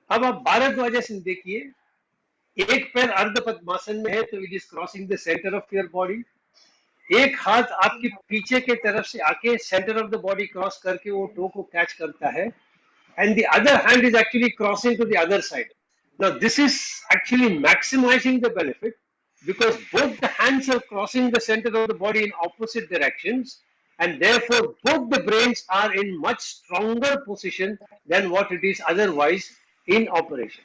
अब आप भारद्वाजासन देखिए, एक पैर अर्ध पद्मासन में है तो it is crossing the centre of your body, एक हाथ आपके पीछे के तरफ से आके centre of the body cross करके वो टो को कैच करता है, and the other hand is actually crossing to the other side. Now, this is actually maximizing the benefit because both the hands are crossing the center of the body in opposite directions, and therefore both the brains are in much stronger position than what it is otherwise in operation.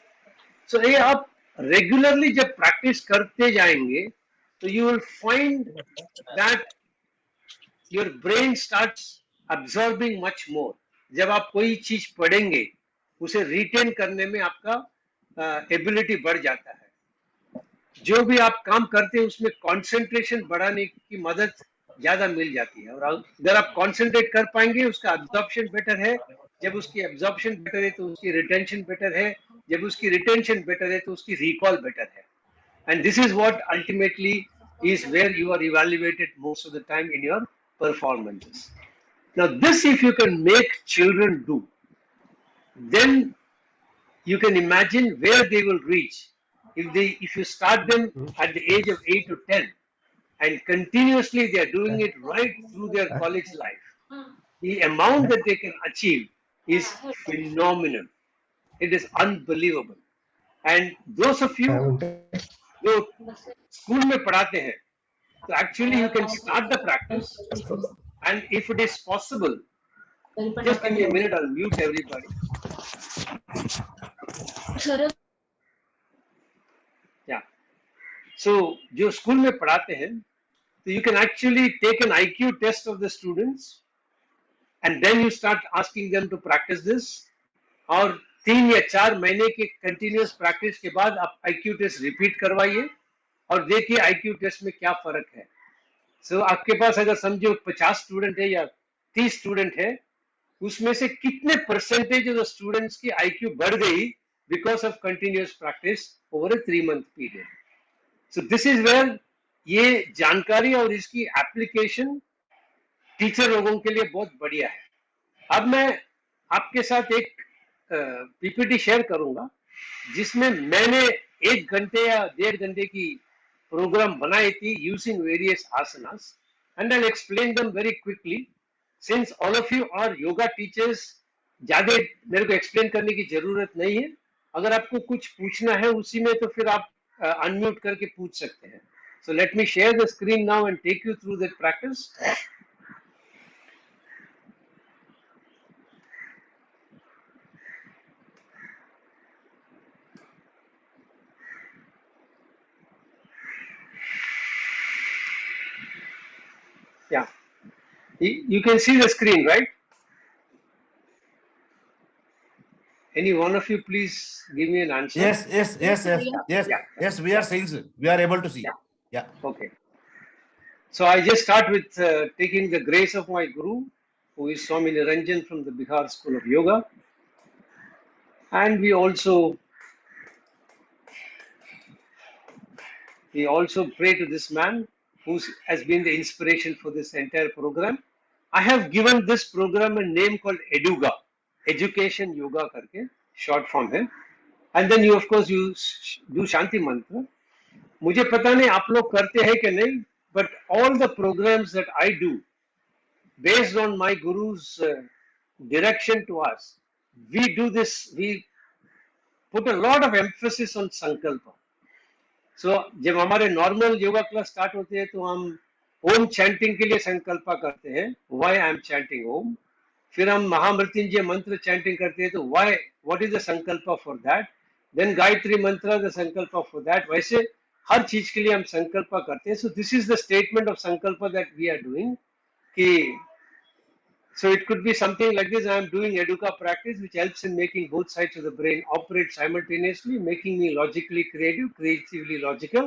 So, ये आप regularly जब practice करते जाएंगे, तो you will find that your brain starts absorbing much more. जब आप कोई चीज पढ़ेंगे उसे रिटेन करने में आपका एबिलिटी बढ़ जाता है। जो भी आप काम करते हैं उसमें कंसंट्रेशन बढ़ाने की मदद ज्यादा मिल जाती है, और अगर आप कंसंट्रेट कर पाएंगे उसका एब्जॉर्प्शन बेटर है, जब उसकी एब्जॉर्प्शन बेटर है तो उसकी रिटेंशन बेटर है, जब उसकी रिटेंशन बेटर है तो उसकी रिकॉल बेटर है, and this is what ultimately is where you are evaluated most of the time in your performances. Now, this if you can make children do, then you can imagine where they will reach. If you start them at the age of 8 to 10 and continuously they are doing it right through their college life, the amount that they can achieve is phenomenal. It is unbelievable. And those of you जो school में पढ़ाते हैं, तो actually you can start the practice, and if it is possible, just give me a minute, I'll mute everybody. Yeah. So जो school में पढ़ाते हैं, so you can actually take an IQ test of the students, and then you start asking them to practice this. और 3 या 4 महीने के continuous practice के बाद आप IQ टेस्ट रिपीट करवाइए और देखिए IQ टेस्ट में क्या फर्क है। सो आपके पास अगर समझो 50 स्टूडेंट है या 30 स्टूडेंट है, उसमें से कितने परसेंटेज ऑफ द स्टूडेंट्स की IQ बढ़ गई because of continuous practice over a 3 month period. So this is where ये जानकारी और इसकी एप्लीकेशन टीचर लोगों के लिए बहुत बढ़िया है। अब मैं आपके साथ एक पीपीटी शेयर करूंगा जिसमें मैंने 1 घंटे या 1.5 घंटे की प्रोग्राम बनाई थी using various asanas, and I explain them very quickly since all of you are yoga teachers. ज्यादा मेरे को एक्सप्लेन करने की जरूरत नहीं है, अगर आपको कुछ पूछना है उसी में तो फिर आप अनम्यूट करके पूछ सकते हैं। So let me share the screen now and take you through that practice. Yeah, you can see the screen, right? Any one of you please give me an answer? Yes. We are seeing, sir. We are able to see. Yeah. Okay. So I just start with taking the grace of my guru, who is Swami Niranjan from the Bihar School of Yoga, and we also pray to this man who has been the inspiration for this entire program. I have given this program a name called EDUGA, Education Yoga करके short form है, and then you of course you do Shanti Mantra. मुझे पता नहीं आप लोग करते हैं कि नहीं, but all the programs that I do based on my guru's direction to us, we do this, we put a lot of emphasis on sankalpa. So जब हमारे नॉर्मल योगा क्लास स्टार्ट होते हैं तो हम ओम चैंटिंग के लिए संकल्प करते हैं, व्हाई आई एम चैंटिंग ओम। फिर हम महामृत्युंजय मंत्र चैंटिंग करते हैं तो व्हाई, व्हाट इज द संकल्प फॉर दैट। देन गायत्री मंत्र द संकल्प फॉर दैट। वैसे हर चीज के लिए हम संकल्प करते हैं। सो this is the statement of संकल्प दैट वी आर डूइंग कि so it could be something like this: I am doing Educa practice, which helps in making both sides of the brain operate simultaneously, making me logically creative, creatively logical.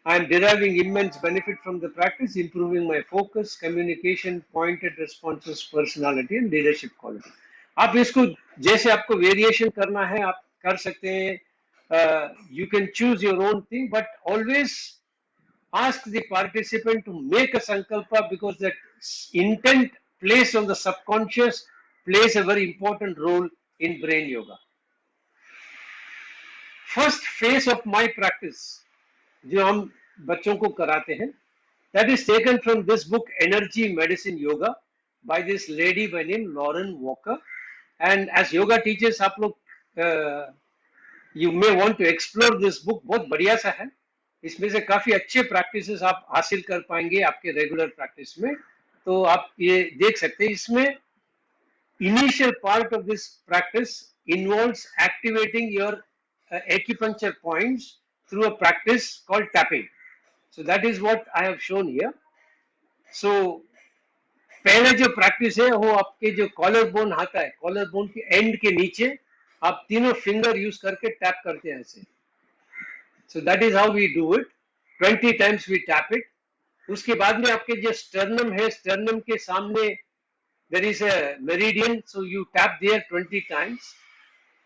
I am deriving immense benefit from the practice, improving my focus, communication, pointed responses, personality and leadership quality. आप इसको जैसे आपको variation करना है आप कर सकते हैं। You can choose your own thing, but always ask the participant to make a sankalpa, because that intent placed on the subconscious plays a very important role in brain yoga. First phase of my practice जो हम बच्चों को कराते हैं, that is taken from this book Energy Medicine Yoga by this lady by name Lauren Walker. And as yoga teachers आप लोग you may want to explore this book. बहुत बढ़िया सा है, इसमें से काफी अच्छे प्रैक्टिसेस आप हासिल कर पाएंगे आपके रेगुलर प्रैक्टिस में। तो आप ये देख सकते हैं, इसमें initial part of this practice involves activating your acupuncture points through a practice called tapping. So that is what I have shown here. So पहले जो प्रैक्टिस है वो आपके जो कॉलर बोन आता है, कॉलर बोन के एंड के नीचे आप तीनों फिंगर यूज करके टैप करते हैं ऐसे। So that is how we do it, 20 times we tap it. उसके बाद में आपके जो स्टर्नम है, स्टर्नम के सामने there is a meridian, so you tap there 20 times.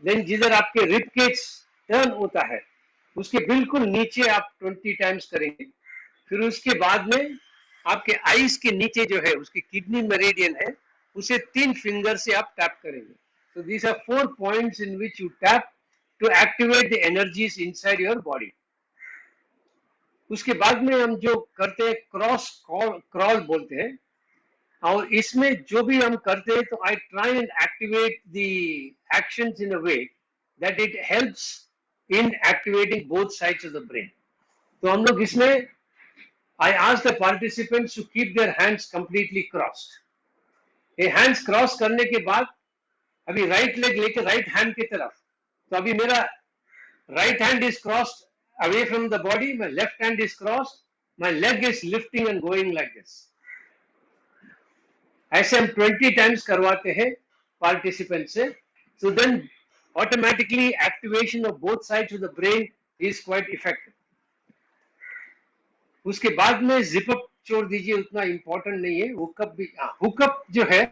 Then जिधर आपके रिब केज टर्न होता है उसके बिल्कुल नीचे आप 20 टाइम्स करेंगे। फिर उसके बाद में आपके आईज के नीचे जो है उसकी किडनी मेरिडियन है, उसे 3 फिंगर से आप टैप करेंगे। So these are 4 points in which you tap to activate the energies inside your body. उसके बाद में हम जो करते हैं क्रॉस क्रॉल बोलते हैं, और इसमें जो भी हम करते हैं तो I try and activate the actions in a way that it helps in activating both sides of the brain. तो हम लोग इसमें I ask the participants to keep their hands completely crossed. ये hands cross करने के बाद अभी right leg लेके राइट हैंड की तरफ, तो अभी मेरा right hand is crossed away from the body, my left hand is crossed, my leg is lifting and going like this. ऐसे हम 20 टाइम्स करवाते हैं पार्टिसिपेंट से। So then automatically activation of both sides of the brain is quite effective. उसके बाद में जिपअप छोड़ दीजिए, उतना इंपॉर्टेंट नहीं है। हुकअप भी, हुकअप जो है,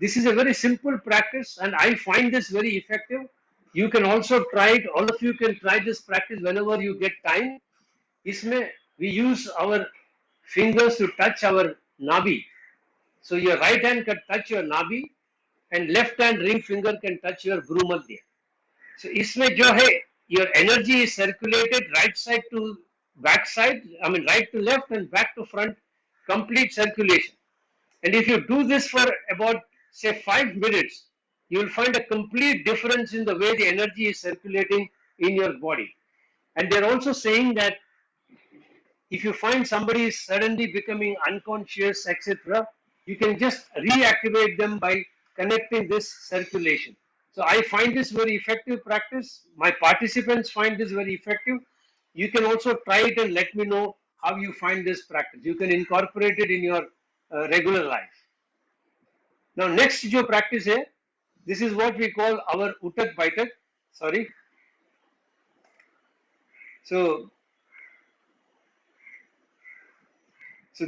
this is a very simple practice and I find this very effective. You can also try it, all of you can try this practice whenever you get time. इसमें we use our fingers to touch our nabhi, so your right hand can touch your nabhi and left hand ring finger can touch your bhrumadhya. सो इसमें जो है your energy is circulated right side to back side, I mean right to left and back to front, complete circulation. And if you do this for about say 5 minutes, you will find a complete difference in the way the energy is circulating in your body. And they're also saying that if you find somebody is suddenly becoming unconscious, etc., you can just reactivate them by connecting this circulation. So I find this very effective practice. My participants find this very effective. You can also try it and let me know how you find this practice. You can incorporate it in your regular life. Now next jo practice hai, this is what we call our utak baitak. Sorry. So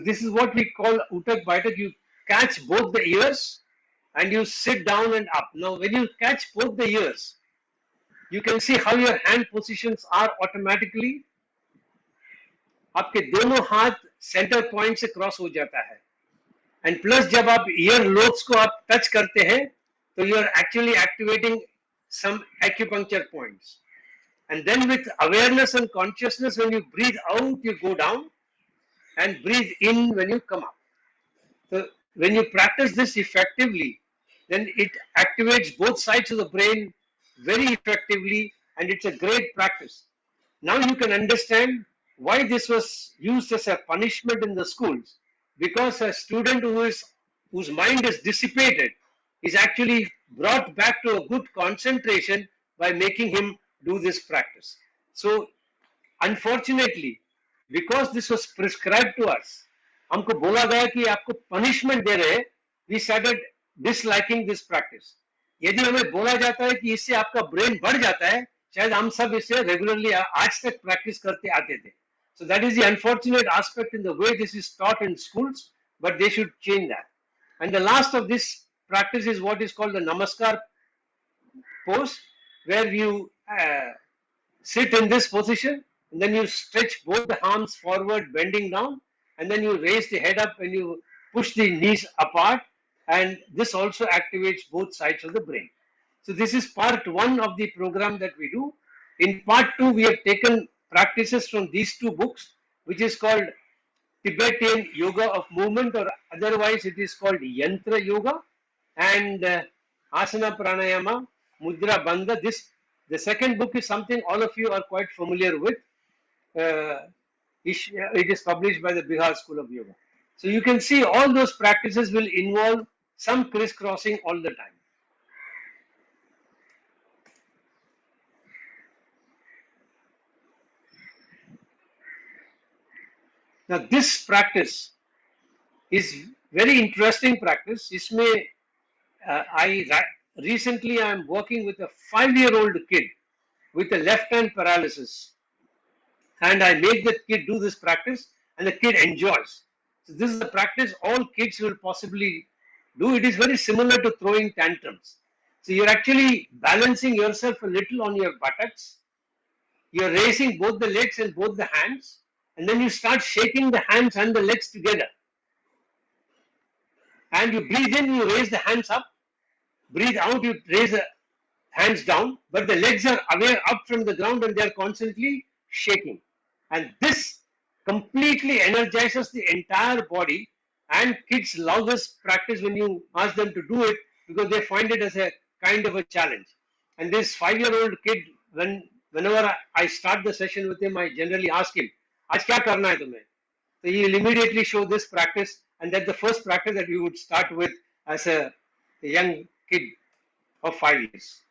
this is what we call utak baitak. You catch both the ears and you sit down and up. Now when you catch both the ears, you can see how your hand positions are automatically. आपके दोनों हाथ centre point से cross हो जाता है, and plus जब आप year lobes को आप टच करते हैं तो you are actually activating some acupuncture points. And then with awareness and consciousness when you breathe out you go down and breathe in when you come up. So when you practice this effectively, then it activates both sides of the brain very effectively, and it's a great practice. Now you can understand why this was used as a punishment in the schools, because a student whose mind is dissipated is actually brought back to a good concentration by making him do this practice. So unfortunately, because this was prescribed to us, हमको बोला गया कि आपको punishment दे रहे हैं, we started disliking this practice. यदि हमें बोला जाता है कि इससे आपका ब्रेन बढ़ जाता है, शायद हम सब इसे रेगुलरली आज तक प्रैक्टिस करते आते थे। So that is the unfortunate aspect in the way this is taught in schools, but they should change that. And the last of this practice is what is called the Namaskar pose, where you sit in this position, and then you stretch both the arms forward, bending down, and then you raise the head up and you push the knees apart, and this also activates both sides of the brain. So this is part 1 of the program that we do. In part 2, we have taken practices from these two books, which is called Tibetan Yoga of Movement, or otherwise it is called Yantra Yoga, and Asana Pranayama, Mudra Bandha. The second book is something all of you are quite familiar with. It is published by the Bihar School of Yoga. So you can see all those practices will involve some crisscrossing all the time. Now this practice is very interesting practice. Recently I am working with a 5-year-old kid with a left hand paralysis, and I make the kid do this practice, and the kid enjoys. So this is a practice all kids will possibly do. It is very similar to throwing tantrums. So you're actually balancing yourself a little on your buttocks. You're raising both the legs and both the hands, and then you start shaking the hands and the legs together. And you breathe in, you raise the hands up. Breathe out, you raise the hands down, but the legs are aware up from the ground and they are constantly shaking. And this completely energizes the entire body, and kids love this practice when you ask them to do it because they find it as a kind of a challenge. And this 5-year-old kid, whenever I start the session with him, I generally ask him, "Aaj kya karna hai tumhe?" So he will immediately show this practice, and that's the first practice that we would start with as a young kid of 5 years.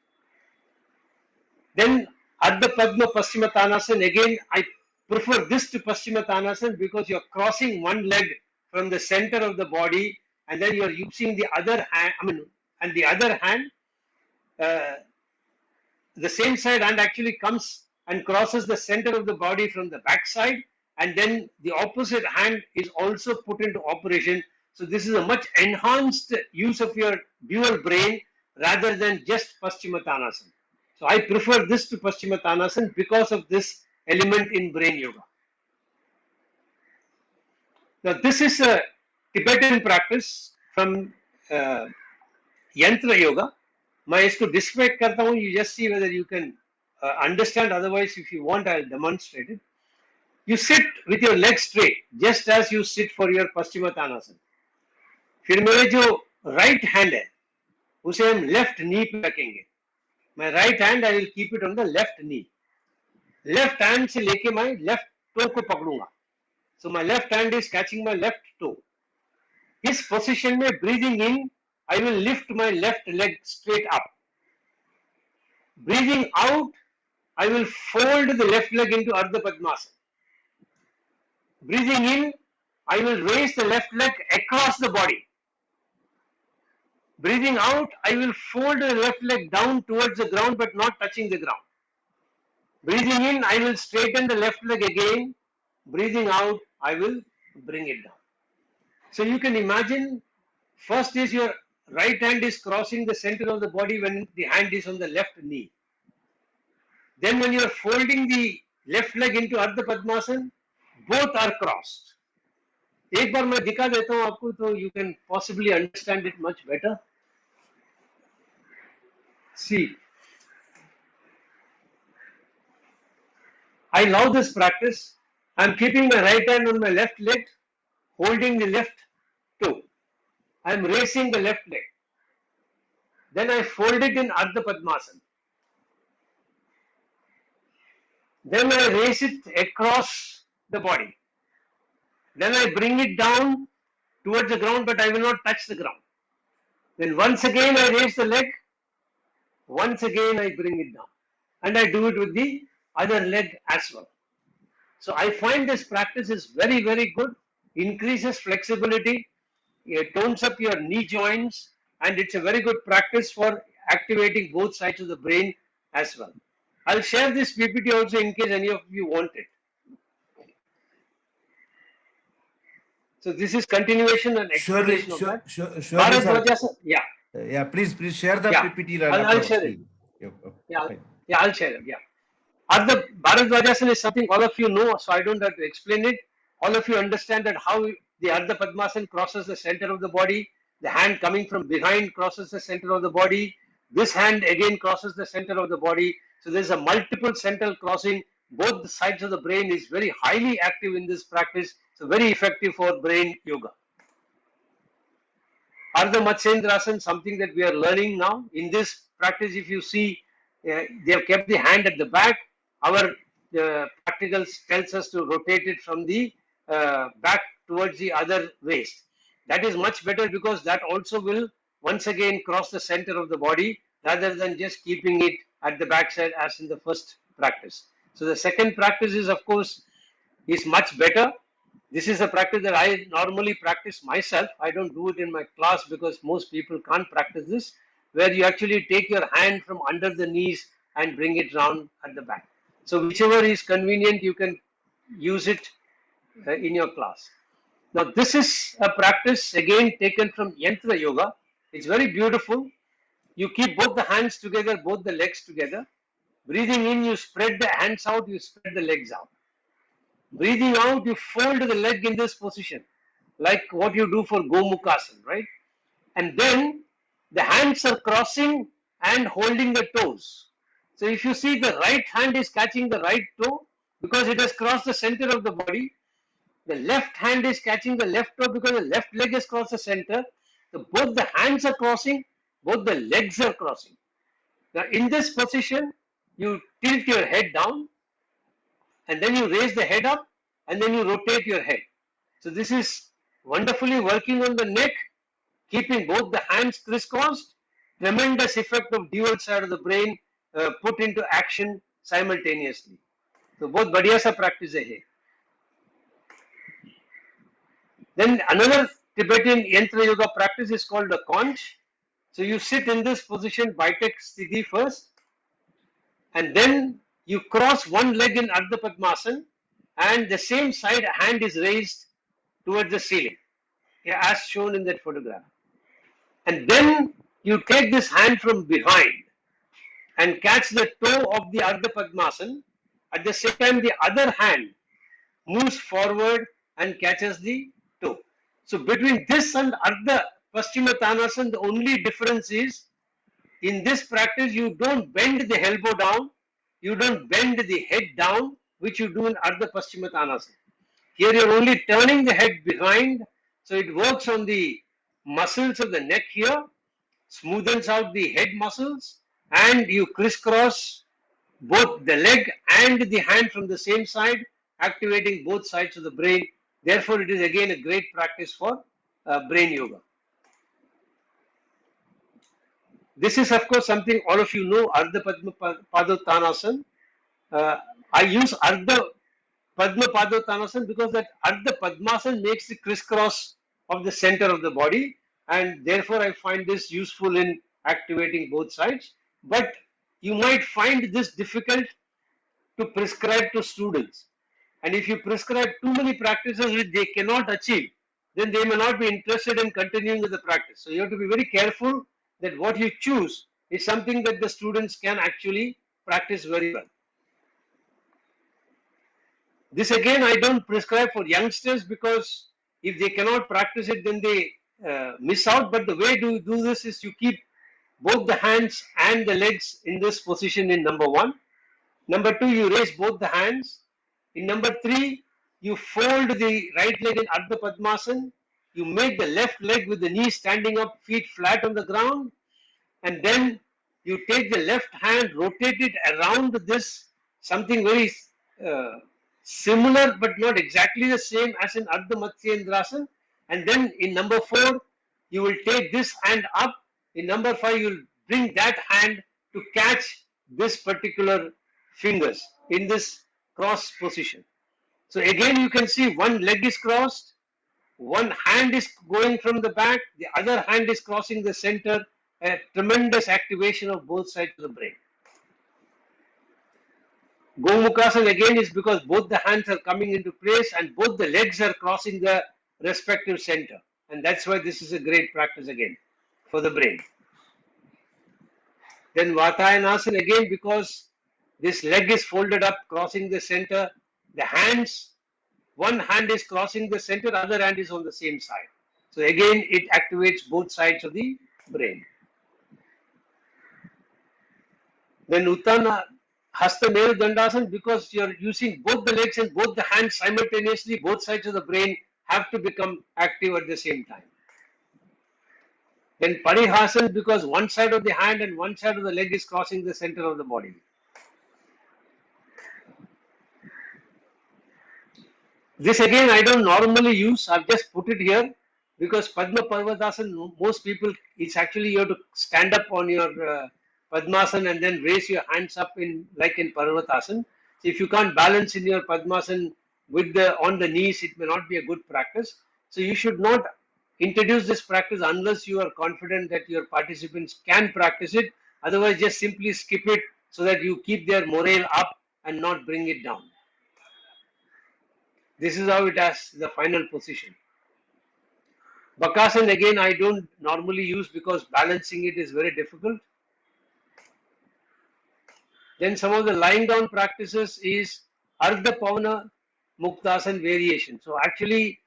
Then Ardha Padma Paschimottanasana, again I prefer this to Paschimottanasana because you're crossing one leg from the center of the body, and then you're using the other hand, and the other hand, the same side hand actually comes and crosses the center of the body from the back side, and then the opposite hand is also put into operation. So this is a much enhanced use of your dual brain rather than just Paschimottanasana. So I prefer this to Paschimottanasana because of this element in brain yoga. Now this is a Tibetan practice from Yantra Yoga. मैं इसको display करता हूँ. You just see whether you can understand. Otherwise, if you want, I'll demonstrate it. You sit with your legs straight, just as you sit for your Paschimottanasana. फिर मेरे जो right hand है, उसे हम left knee पे रखेंगे. My right hand, I will keep it on the left knee. Left hand से लेके मैं left toe को पकड़ूंगा. So my left hand is catching my left toe. इस position में breathing in, I will lift my left leg straight up. Breathing out, I will fold the left leg into Ardha Padmasana. Breathing in, I will raise the left leg across the body. Breathing out, I will fold the left leg down towards the ground but not touching the ground. Breathing in, I will straighten the left leg again. Breathing out, I will bring it down. So you can imagine, first is your right hand is crossing the center of the body when the hand is on the left knee. Then when you are folding the left leg into Ardha Padmasana, both are crossed. एक बार मैं दिखा देता हूँ आपको, तो you can possibly understand it much better. See, I love this practice. I'm keeping my right hand on my left leg, holding the left toe. I'm raising the left leg. Then I fold it in Ardha Padmasana. Then I raise it across the body. Then I bring it down towards the ground, but I will not touch the ground. Then once again I raise the leg. Once again I bring it down. And I do it with the other leg as well. So I find this practice is very, very good. Increases flexibility. It tones up your knee joints. And it's a very good practice for activating both sides of the brain as well. I'll share this PPT also in case any of you want it. So this is continuation and explanation of that. Surely, yeah. Yeah, please share the PPT. I'll share it. I'll share it. Ardha Bharadwajasana is something all of you know, so I don't have to explain it. All of you understand that how the Ardha Padmasana crosses the center of the body. The hand coming from behind crosses the center of the body. This hand again crosses the center of the body. So there's a multiple central crossing. Both the sides of the brain is very highly active in this practice. So very effective for brain yoga. Ardha Matsyendrasana, something that we are learning now. In this practice, if you see, they have kept the hand at the back. Our practical tells us to rotate it from the back towards the other waist. That is much better because that also will once again cross the center of the body rather than just keeping it at the backside as in the first practice. So the second practice is, of course, is much better. This is a practice that I normally practice myself. I don't do it in my class because most people can't practice this, where you actually take your hand from under the knees and bring it round at the back. So whichever is convenient, you can use it in your class. Now this is a practice again taken from Yantra Yoga. It's very beautiful. You keep both the hands together, both the legs together. Breathing in, you spread the hands out, you spread the legs out. Breathing out, you fold the leg in this position, like what you do for Gomukhasana, right? And then the hands are crossing and holding the toes. So if you see, the right hand is catching the right toe because it has crossed the center of the body. The left hand is catching the left toe because the left leg has crossed the center. So both the hands are crossing, both the legs are crossing. Now in this position, you tilt your head down, and then you raise the head up, and then you rotate your head. So this is wonderfully working on the neck, keeping both the hands crisscrossed. Tremendous effect of dual side of the brain put into action simultaneously. So both बढ़िया सा practice है ये. Then another Tibetan Yantra Yoga practice is called a conch. So you sit in this position, Baitak Sthiti first, and then you cross one leg in Ardha Padmasana, and the same side hand is raised towards the ceiling, as shown in that photograph. And then you take this hand from behind and catch the toe of the Ardha Padmasana. At the same time, the other hand moves forward and catches the toe. So between this and Ardha Paschimottanasana, the only difference is in this practice, you don't bend the elbow down, you don't bend the head down, which you do in Ardha Paschimottanasana. Here you're only turning the head behind, so it works on the muscles of the neck here, smoothens out the head muscles, and you crisscross both the leg and the hand from the same side, activating both sides of the brain. Therefore, it is again a great practice for brain yoga. This is, of course, something all of you know, Ardha Padmopadatanasana. I use Ardha Padmopadatanasana because that Ardha Padmasana makes the crisscross of the center of the body, and therefore I find this useful in activating both sides. But you might find this difficult to prescribe to students. And if you prescribe too many practices which they cannot achieve, then they may not be interested in continuing with the practice. So you have to be very careful that what you choose is something that the students can actually practice very well. This again, I don't prescribe for youngsters because if they cannot practice it, then they miss out. But the way to do this is you keep both the hands and the legs in this position in number 1. Number 2, you raise both the hands. In number 3, you fold the right leg in Ardha Padmasana. You make the left leg with the knees standing up, feet flat on the ground. And then you take the left hand, rotate it around this, something very similar but not exactly the same as in Ardha Matsyendrasana. And then in number 4, you will take this hand up. In number 5, you will bring that hand to catch this particular fingers in this cross position. So again, you can see one leg is crossed, one hand is going from the back, the other hand is crossing the center, a tremendous activation of both sides of the brain. Gomukhasana again is because both the hands are coming into place and both the legs are crossing the respective center. And that's why this is a great practice again for the brain. Then Vatayanasana again because this leg is folded up, crossing the center. The hands, one hand is crossing the center, other hand is on the same side. So again, it activates both sides of the brain. Then Uttana Hasta Dandasana, because you're using both the legs and both the hands simultaneously, both sides of the brain have to become active at the same time. Then Parihasana, because one side of the hand and one side of the leg is crossing the center of the body. This again I don't normally use, I've just put it here because Padma Parvatasana, most people, it's actually you have to stand up on your Padmasana and then raise your hands up in like in Parvatasana. So if you can't balance in your Padmasana with the on the knees, it may not be a good practice. So you should not introduce this practice unless you are confident that your participants can practice it. Otherwise, just simply skip it so that you keep their morale up and not bring it down. This is how it has the final position. Bakasana again I don't normally use because balancing it is very difficult. Then some of the lying down practices is Ardha Pavana Muktasana variation. So actually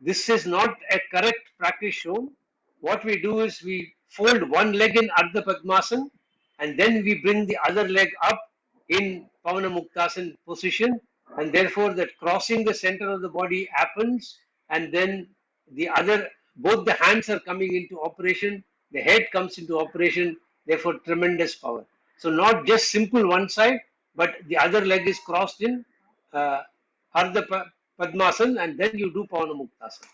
this is not a correct practice shown. What we do is we fold one leg in Ardha Padmasana and then we bring the other leg up in Pavana Muktasana position, and therefore that crossing the center of the body happens, and then the other, both the hands are coming into operation, the head comes into operation, therefore tremendous power. So not just simple one side, but the other leg is crossed in Ardha Padmasana and then you do Pavana Muktasana.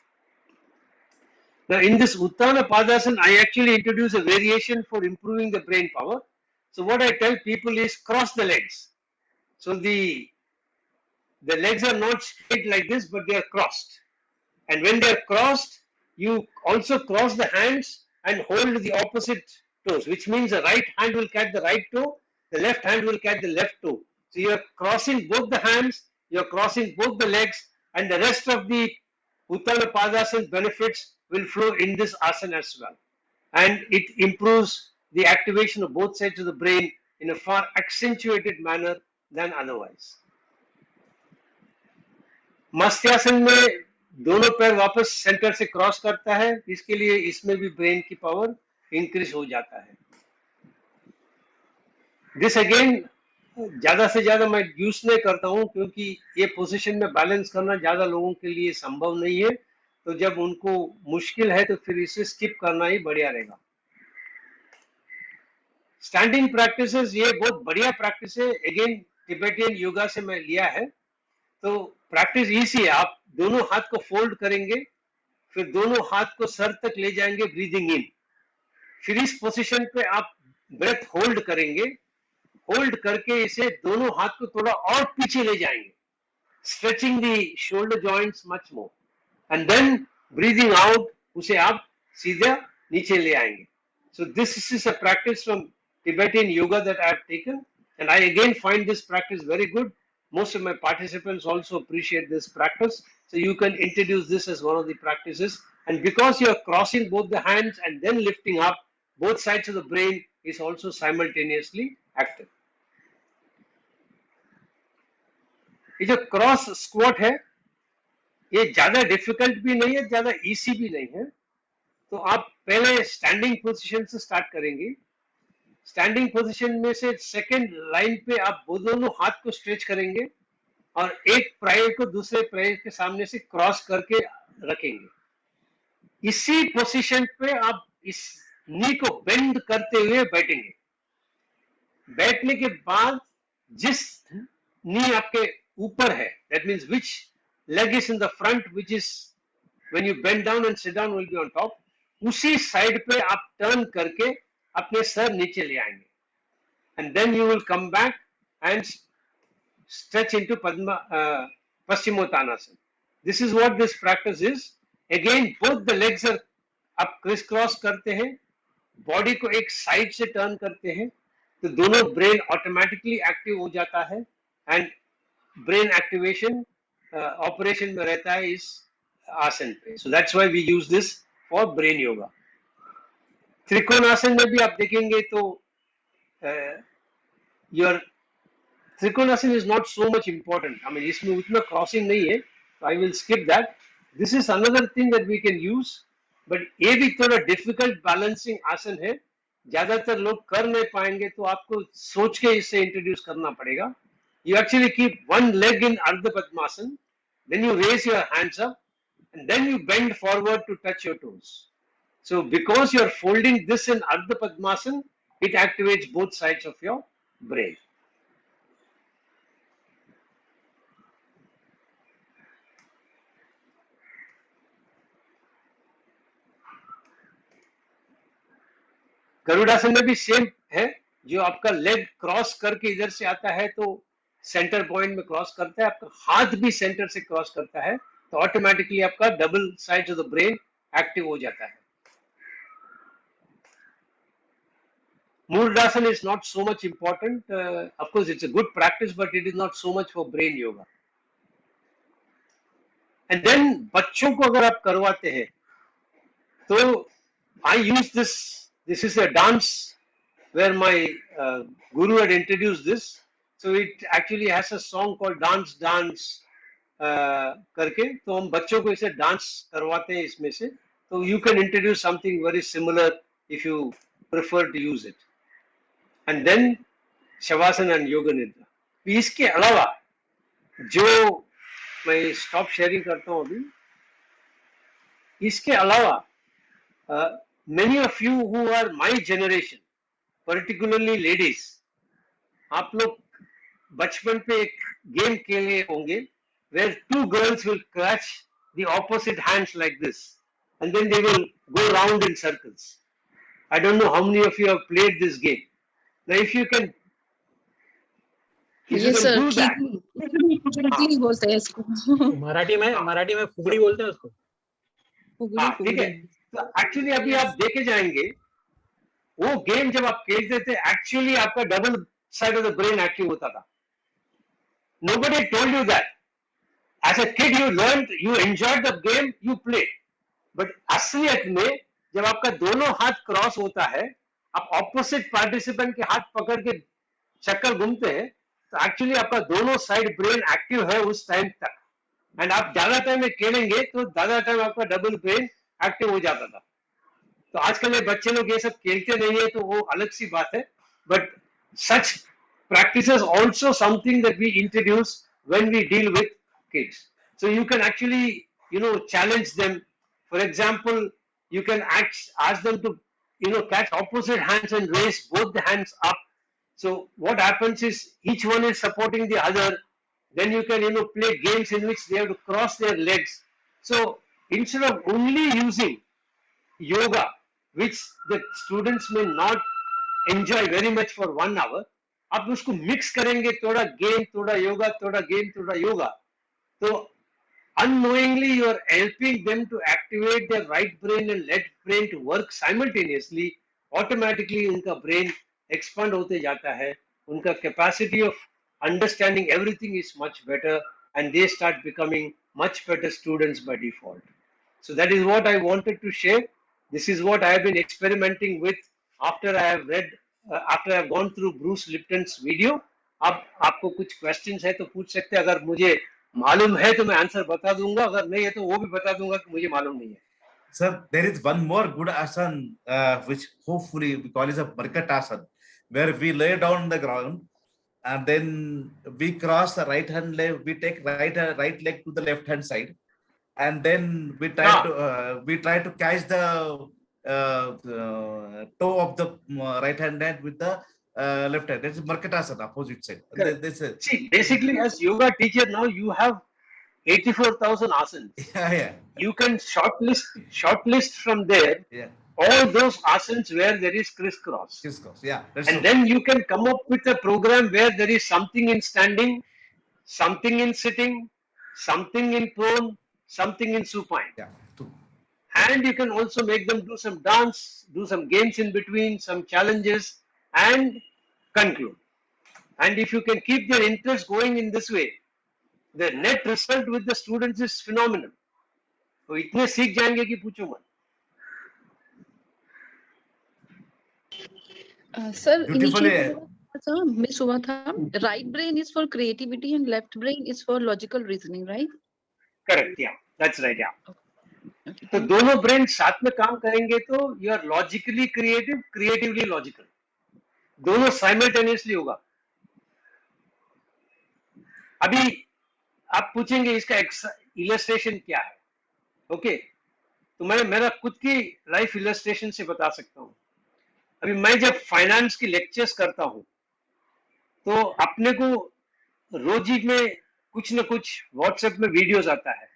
Now in this Uttana Padasana, I actually introduce a variation for improving the brain power. So what I tell people is cross the legs. So the legs are not straight like this, but they are crossed. And when they are crossed, you also cross the hands and hold the opposite toes, which means the right hand will catch the right toe, the left hand will catch the left toe. So you are crossing both the hands, you are crossing both the legs, and the rest of the Uttana Padasana benefits will flow in this asana as well. And it improves the activation of both sides of the brain in a far accentuated manner than otherwise. Matsyasana में दोनों पैर वापस centre से cross करता है, इसके लिए इसमें भी ब्रेन की पावर इंक्रीज हो जाता है. दिस अगेन ज्यादा से ज्यादा मैं यूज नहीं करता हूं क्योंकि ये पोजीशन में बैलेंस करना ज्यादा लोगों के लिए संभव नहीं है, तो जब उनको मुश्किल है तो फिर इसे स्किप करना ही बढ़िया रहेगा. स्टैंडिंग प्रैक्टिसेस ये बहुत बढ़िया प्रैक्टिस है, अगेन टिबेटियन योगा से मैं लिया है. तो प्रैक्टिस इजी है, आप दोनों हाथ को फोल्ड करेंगे, फिर दोनों हाथ को सर तक ले जाएंगे ब्रीदिंग इन, फिर इस पोजीशन पे आप ब्रेथ होल्ड करेंगे, होल्ड करके इसे दोनों हाथ को थोड़ा और पीछे ले जाएंगे, stretching the shoulder joints much more, and then breathing out उसे आप सीधा नीचे ले आएंगे. So this is a practice from Tibetan yoga that I have taken, and I again find this practice very good. Most of my participants also appreciate this practice, so you can introduce this as one of the practices. And because you are crossing both the hands and then lifting up, both sides of the brain is also simultaneously active. ये जो cross squat है ये ज्यादा difficult भी नहीं है, ज्यादा easy भी नहीं है. तो आप पहले स्टैंडिंग पोजीशन से स्टार्ट करेंगे. स्टैंडिंग पोजीशन में से सेकंड लाइन पे आप दोनों हाथ को स्ट्रेच करेंगे और एक प्रायर को दूसरे प्रायर के सामने से क्रॉस करके रखेंगे. इसी पोजीशन पे आप इस नी को बेंड करते हुए बैठेंगे. बैठने के बाद जिस नी आपके ऊपर है, that means which leg is in the front, which is when you bend down and sit down will be on top, उसी साइड पे आप टर्न करके अपने सर नीचे ले आएंगे, and then you will come back and stretch into paschimottanasana. This is what this practice is. Again both the legs are, आप क्रिस क्रॉस करते हैं, बॉडी को एक साइड से टर्न करते हैं, तो दोनों ब्रेन ऑटोमेटिकली एक्टिव हो जाता है एंड ब्रेन एक्टिवेशन ऑपरेशन में रहता है इस आसन पे. So that's why we use this for brain yoga. Trikonasana में भी आप देखेंगे तो your trikonasana is not so much important. I mean इसमें उतना क्रॉसिंग नहीं है, तो I will skip that. This is another thing that we can use, but ये भी थोड़ा डिफिकल्ट बैलेंसिंग आसन है. ज्यादातर लोग कर नहीं पाएंगे, तो आपको सोच के इसे इंट्रोड्यूस करना पड़ेगा. You actually keep one leg in Ardha Padmasana, then you raise your hands up, and then you bend forward to touch your toes. So because you are folding this in Ardha Padmasana, it activates both sides of your brain. Garudasana में भी same है. जो आपका leg cross करके इधर से आता है तो सेंटर पॉइंट में क्रॉस करता है, आपका हाथ भी सेंटर से क्रॉस करता है, तो ऑटोमेटिकली आपका double side of the brain active हो जाता है. Mudasana is not so much important. Of course, it's a good practice, but it is not so much for brain yoga. And then बच्चों को अगर आप करवाते हैं, तो I use this. This is a dance where my guru had introduced this. So it actually has a song called Dance Dance करके, तो हम बच्चों को इसे डांस करवाते हैं इसमें से. तो you can introduce something very similar if you prefer to use it. And then shavasana and yoga निद्रा. इसके अलावा जो मैं स्टॉप शेयरिंग करता हूँ अभी, इसके अलावा many of you who are my generation, particularly ladies, आप लोग बचपन पे एक गेम खेले होंगे where two girls will clutch the opposite hands like this and then they will go round in circles. I don't know how many of you have played this game. Now if you can Yes, sir. do that. खिचड़ी बोलते हैं इसको. मराठी में फुगड़ी बोलते हैं उसको. ठीक है. तो एक्चुअली अभी आप देखे जाएंगे वो गेम जब आप खेलते थे, एक्चुअली आपका double side of the brain active होता था. Nobody told you that. As a kid you learned, you enjoyed the game, you played. But असलियत में जब आपका दोनों हाथ क्रॉस होता है, आप ऑपोजिट पार्टिसिपेंट के हाथ पकड़ के चक्कर घूमते हैं, तो एक्चुअली आपका दोनों साइड ब्रेन एक्टिव है उस टाइम तक. एंड आप ज्यादा टाइम में खेलेंगे तो ज्यादा टाइम आपका डबल ब्रेन एक्टिव हो जाता था. तो आजकल के बच्चे लोग ये सब खेलते नहीं है, तो वो अलग सी बात है. But such practices also something that we introduce when we deal with kids. So you can actually, challenge them. For example, you can ask them to, catch opposite hands and raise both the hands up. So what happens is each one is supporting the other. Then you can, play games in which they have to cross their legs. So instead of only using yoga, which the students may not enjoy very much for 1 hour, आप उसको mix करेंगे, थोड़ा game थोड़ा योगा, थोड़ा game थोड़ा योगा, तो unknowingly you are helping them to activate their right brain and left brain to work simultaneously. Automatically उनका brain expand होते जाता है, उनका capacity of understanding everything is much better, and they start becoming much better students by default. So that is what I wanted to share. This is what I have been experimenting with after I have read, after I have gone through Bruce Lipton's video. अब आपको कुछ questions है तो पूछ सकते हैं. अगर मुझे मालूम है तो मैं आंसर बता दूंगा, अगर नहीं है तो वो भी बता दूंगा कि मुझे मालूम नहीं है. Sir, there is one more good asana which hopefully we call it a Markatasana, where we lay down on the ground and then we cross the right hand leg, we take right leg to the left hand side, and then we try to catch the toe of the right hand with the left hand. That's Markatasana, opposite side. See, basically as yoga teacher now you have 84,000 asanas. Yeah. You can shortlist from there all those asanas where there is crisscross. Yeah. And then you can come up with a program where there is something in standing, something in sitting, something in prone, something in supine. Yeah. And you can also make them do some dance, do some games in between, some challenges, and conclude. And if you can keep their interest going in this way, the net result with the students is phenomenal. तो इतने सीख जाएंगे कि पूछो मत. Sir, initially miss हुआ था. Right brain is for creativity and left brain is for logical reasoning, right? Correct. Yeah, that's right. Yeah. तो दोनों ब्रेन साथ में काम करेंगे तो you are logically creative, creatively logical, दोनों साइमल्टेनियसली होगा। अभी आप पूछेंगे इसका इलस्ट्रेशन क्या है, ओके तो मैं मेरा खुद की लाइफ इलस्ट्रेशन से बता सकता हूँ। अभी मैं जब फाइनेंस की लेक्चर्स करता हूँ तो अपने को रोज ही में कुछ न कुछ व्हाट्सएप में वीडियोस आता है।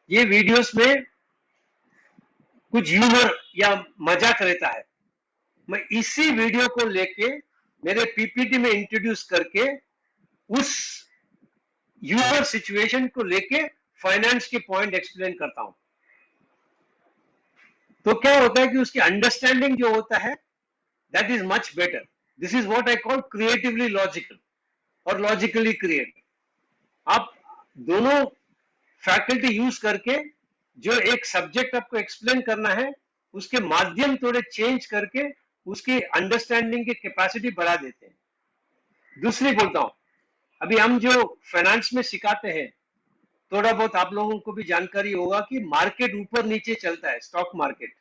ये वीडियोस में कुछ ह्यूमर या मजाक रहता है। मैं इसी वीडियो को लेके मेरे पीपीटी में इंट्रोड्यूस करके उस ह्यूमर सिचुएशन को लेके फाइनेंस के पॉइंट एक्सप्लेन करता हूं। तो क्या होता है कि उसकी अंडरस्टैंडिंग जो होता है that is much better. This is what I call creatively logical और लॉजिकली क्रिएटिव। आप दोनों फैकल्टी यूज करके जो एक सब्जेक्ट आपको एक्सप्लेन करना है उसके माध्यम थोड़े चेंज करके उसकी अंडरस्टैंडिंग की कैपेसिटी बढ़ा देते हैं। दूसरी बोलता हूं, अभी हम जो फाइनेंस में सिखाते हैं थोड़ा बहुत आप लोगों को भी जानकारी होगा कि मार्केट ऊपर नीचे चलता है, स्टॉक मार्केट।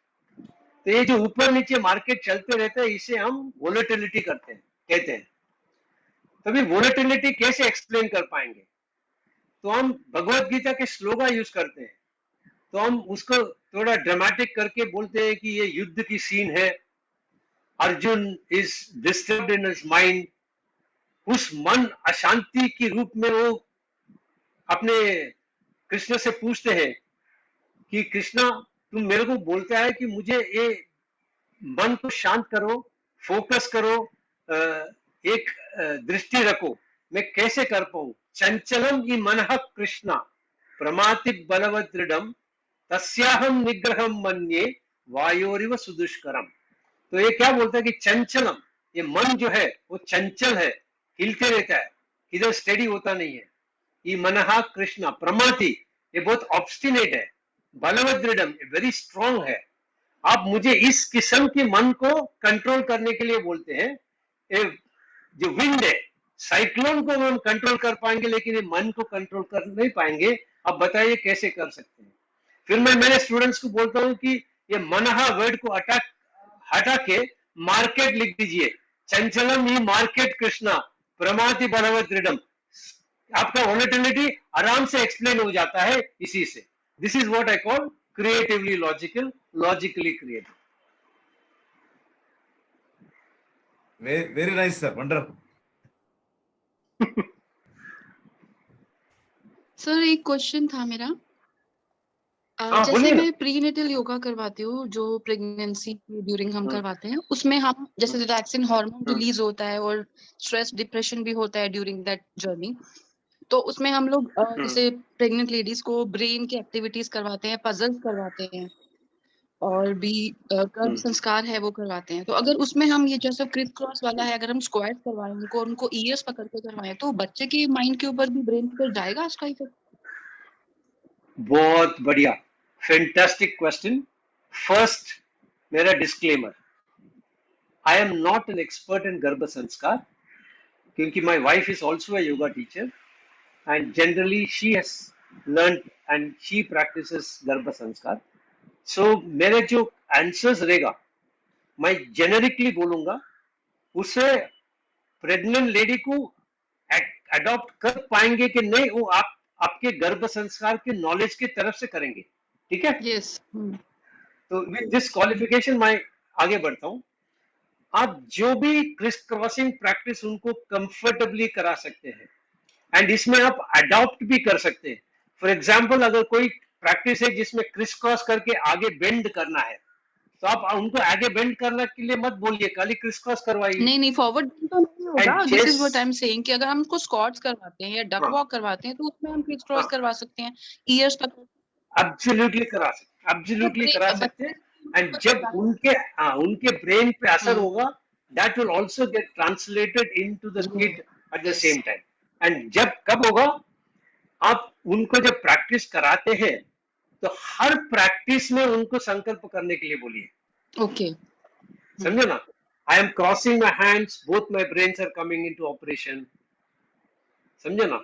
तो ये जो ऊपर नीचे मार्केट चलते रहता है इसे हम वोलेटिलिटी कहते हैं। तभी वोलेटिलिटी कैसे एक्सप्लेन कर पाएंगे? तो हम भगवत गीता के श्लोका यूज करते हैं। तो हम उसको थोड़ा ड्रामेटिक करके बोलते हैं कि ये युद्ध की सीन है, Arjun is disturbed in his mind. उस मन अशांति के रूप में वो अपने कृष्ण से पूछते हैं कि कृष्णा तुम मेरे को बोलता है कि मुझे ये मन को शांत करो, फोकस करो, एक दृष्टि रखो, मैं कैसे कर पाऊं? चंचलम ही मनः कृष्णा प्रमाति बलवत दृढ़म तस्याहम निग्रहम मन्ये वायोरिव सुदुष्करम। तो ये क्या बोलता है कि चंचलम, ये मन जो है वो चंचल है, हिलते रहता है, इधर स्टेडी होता नहीं है। ये मनः कृष्णा प्रमाति, ये बहुत ऑब्स्टिनेट है, बलवत दृढ़म, वेरी स्ट्रॉन्ग है। आप मुझे इस किस्म के मन को कंट्रोल करने के लिए बोलते हैं। जो विंड है, साइक्लोन को हम कंट्रोल कर पाएंगे लेकिन ये मन को कंट्रोल कर नहीं पाएंगे। अब बताइए कैसे कर सकते हैं? फिर मैं मेरे स्टूडेंट्स को बोलता हूं कि ये मनहा वर्ड को हटा के मार्केट लिख दीजिए। चंचलम ही मार्केट कृष्णा प्रमाति बलवत दृढ़म। आपका वोलेटिलिटी आराम से एक्सप्लेन हो जाता है इसी से। This is what I call creatively logical, logically creative. Very nice, sir. Wonderful. Sir एक क्वेश्चन था मेरा। बोलिए जैसे ना। मैं प्रीनेटल योगा करवाती हूँ जो प्रेगनेंसी ड्यूरिंग हम करवाते हैं, उसमें हम जैसे रिलैक्सिंग हार्मोन रिलीज होता है और स्ट्रेस डिप्रेशन भी होता है ड्यूरिंग दैट जर्नी। तो उसमें हम लोग जैसे प्रेग्नेंट लेडीज को ब्रेन की एक्टिविटीज करवाते हैं, पजल्स करवाते हैं और भी गर्भ संस्कार है वो करवाते हैं। तो अगर उसमें हम ये जैसे क्रिस क्रॉस वाला है, अगर हम स्क्वाट करवाएं उनको ईयर्स पकड़ के करवाएं तो बच्चे के माइंड के ऊपर भी ब्रेन पर जाएगा उसका इफेक्ट? बहुत बढ़िया, फैंटास्टिक क्वेश्चन। फर्स्ट मेरा disclaimer, I am not an expert in गर्भ संस्कार क्योंकि my wife is also a yoga teacher and generally she has learned and she practices गर्भ संस्कार। सो मेरे जो आंसर्स रहेगा मैं जेनेरिकली बोलूंगा, उससे प्रेग्नेंट लेडी को अडॉप्ट कर पाएंगे कि नहीं वो आपके गर्भ संस्कार के नॉलेज की तरफ से करेंगे। ठीक है? यस। तो विद दिस क्वालिफिकेशन मैं आगे बढ़ता हूं। आप जो भी क्रिस क्रॉसिंग प्रैक्टिस उनको कंफर्टेबली करा सकते हैं एंड इसमें आप अडॉप्ट भी कर सकते हैं। फॉर एग्जाम्पल अगर कोई प्रैक्टिस है जिसमें क्रिस क्रॉस करके आगे बेंड करना है तो आप उनको आगे बेंड करने के लिए मत बोलिए, खाली क्रिस क्रॉस करवाइए। नहीं फॉरवर्ड तो नहीं होगा। This is what I am saying कि अगर हम उसको स्क्वाट्स करवाते हैं या डक वॉक करवाते हैं तो उसमें हम क्रिस क्रॉस करवा सकते हैं, ईयर्स तक एब्सोल्युटली करा सकते हैं एंड जब उनके ब्रेन पे असर होगा that will also get translated into the kid at the same time. And जब कब होगा, आप उनको जब प्रैक्टिस कराते हैं तो हर प्रैक्टिस में उनको संकल्प करने के लिए बोलिए। ओके, समझे ना? I am crossing my hands, both my brains are coming into operation. समझे ना?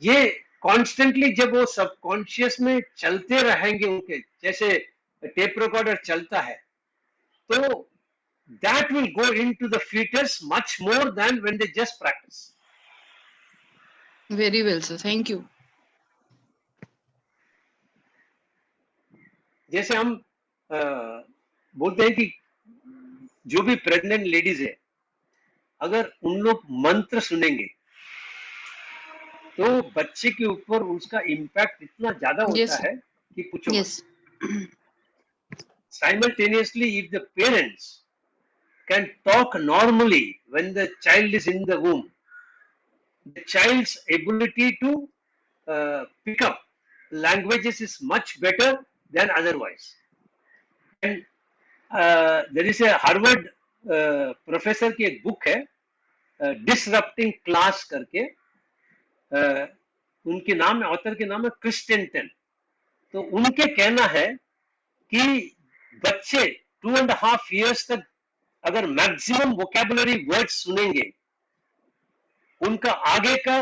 ये कॉन्स्टेंटली जब वो सबकॉन्शियस में चलते रहेंगे उनके, जैसे टेप रिकॉर्डर चलता है, तो that will go into the fetus much more than when they just practice. Very well, sir. Thank you. जैसे हम बोलते हैं कि जो भी प्रेग्नेंट लेडीज है, अगर उन लोग मंत्र सुनेंगे तो बच्चे के ऊपर उसका इम्पैक्ट इतना ज्यादा होता Yes, sir. है कि पूछो मत। Yes. Simultaneously, if the parents can talk normally when the child is in the womb, the child's ability to pick up languages is much better than otherwise. And there is a Harvard professor की एक book है, Disrupting Class करके, उनके नाम है, author के नाम है क्रिस्टेंटन। तो उनके कहना है कि बच्चे 2.5 years तक अगर मैक्सिमम वोकैबुलरी वर्ड्स सुनेंगे, उनका आगे का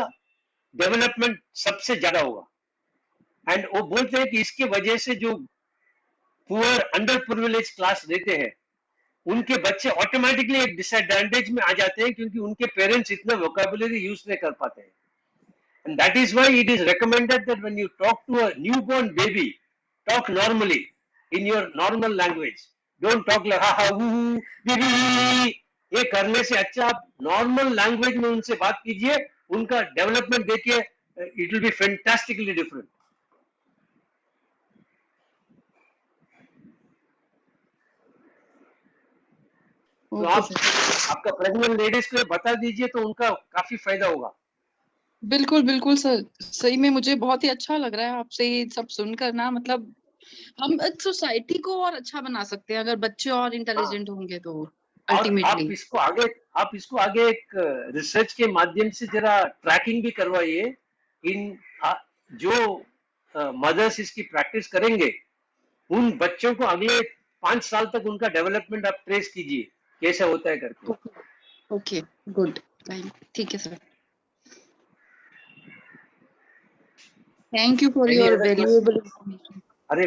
डेवलपमेंट सबसे ज्यादा होगा। एंड वो बोलते हैं कि इसके वजह से जो पुअर अंडर प्रिविलेज क्लास रहते हैं, उनके बच्चे ऑटोमेटिकली एक डिसएडवांटेज में आ जाते हैं, क्योंकि उनके पेरेंट्स इतना वोकैबुलरी यूज नहीं कर पाते हैं। And that is why it is recommended that when you talk to a newborn baby, talk normally in your normal language. Don't talk like हा हा हू बेबी। ये करने से अच्छा आप नॉर्मल लैंग्वेज में उनसे बात कीजिए, उनका डेवलपमेंट देखिए, it will be fantastically different. तो Okay, आप sir. आपका प्रेग्नेंट लेडीज को बता दीजिए, तो उनका काफी फायदा होगा। बिल्कुल बिल्कुल सर, सही में मुझे बहुत ही अच्छा लग रहा है आपसे ये सब सुनकर ना। मतलब हम सोसाइटी को और अच्छा बना सकते हैं अगर बच्चे और इंटेलिजेंट होंगे तो और अल्टीमेटली। आप इसको आगे एक रिसर्च के माध्यम से जरा ट्रैकिंग भी करवाइए। इन जो मदर्स इसकी प्रैक्टिस करेंगे, उन बच्चों को अगले 5 साल तक उनका डेवलपमेंट आप ट्रेस कीजिए, कैसे होता है करके। ओके, गुड, ठीक है sir. Thank you for your valuable information. अरे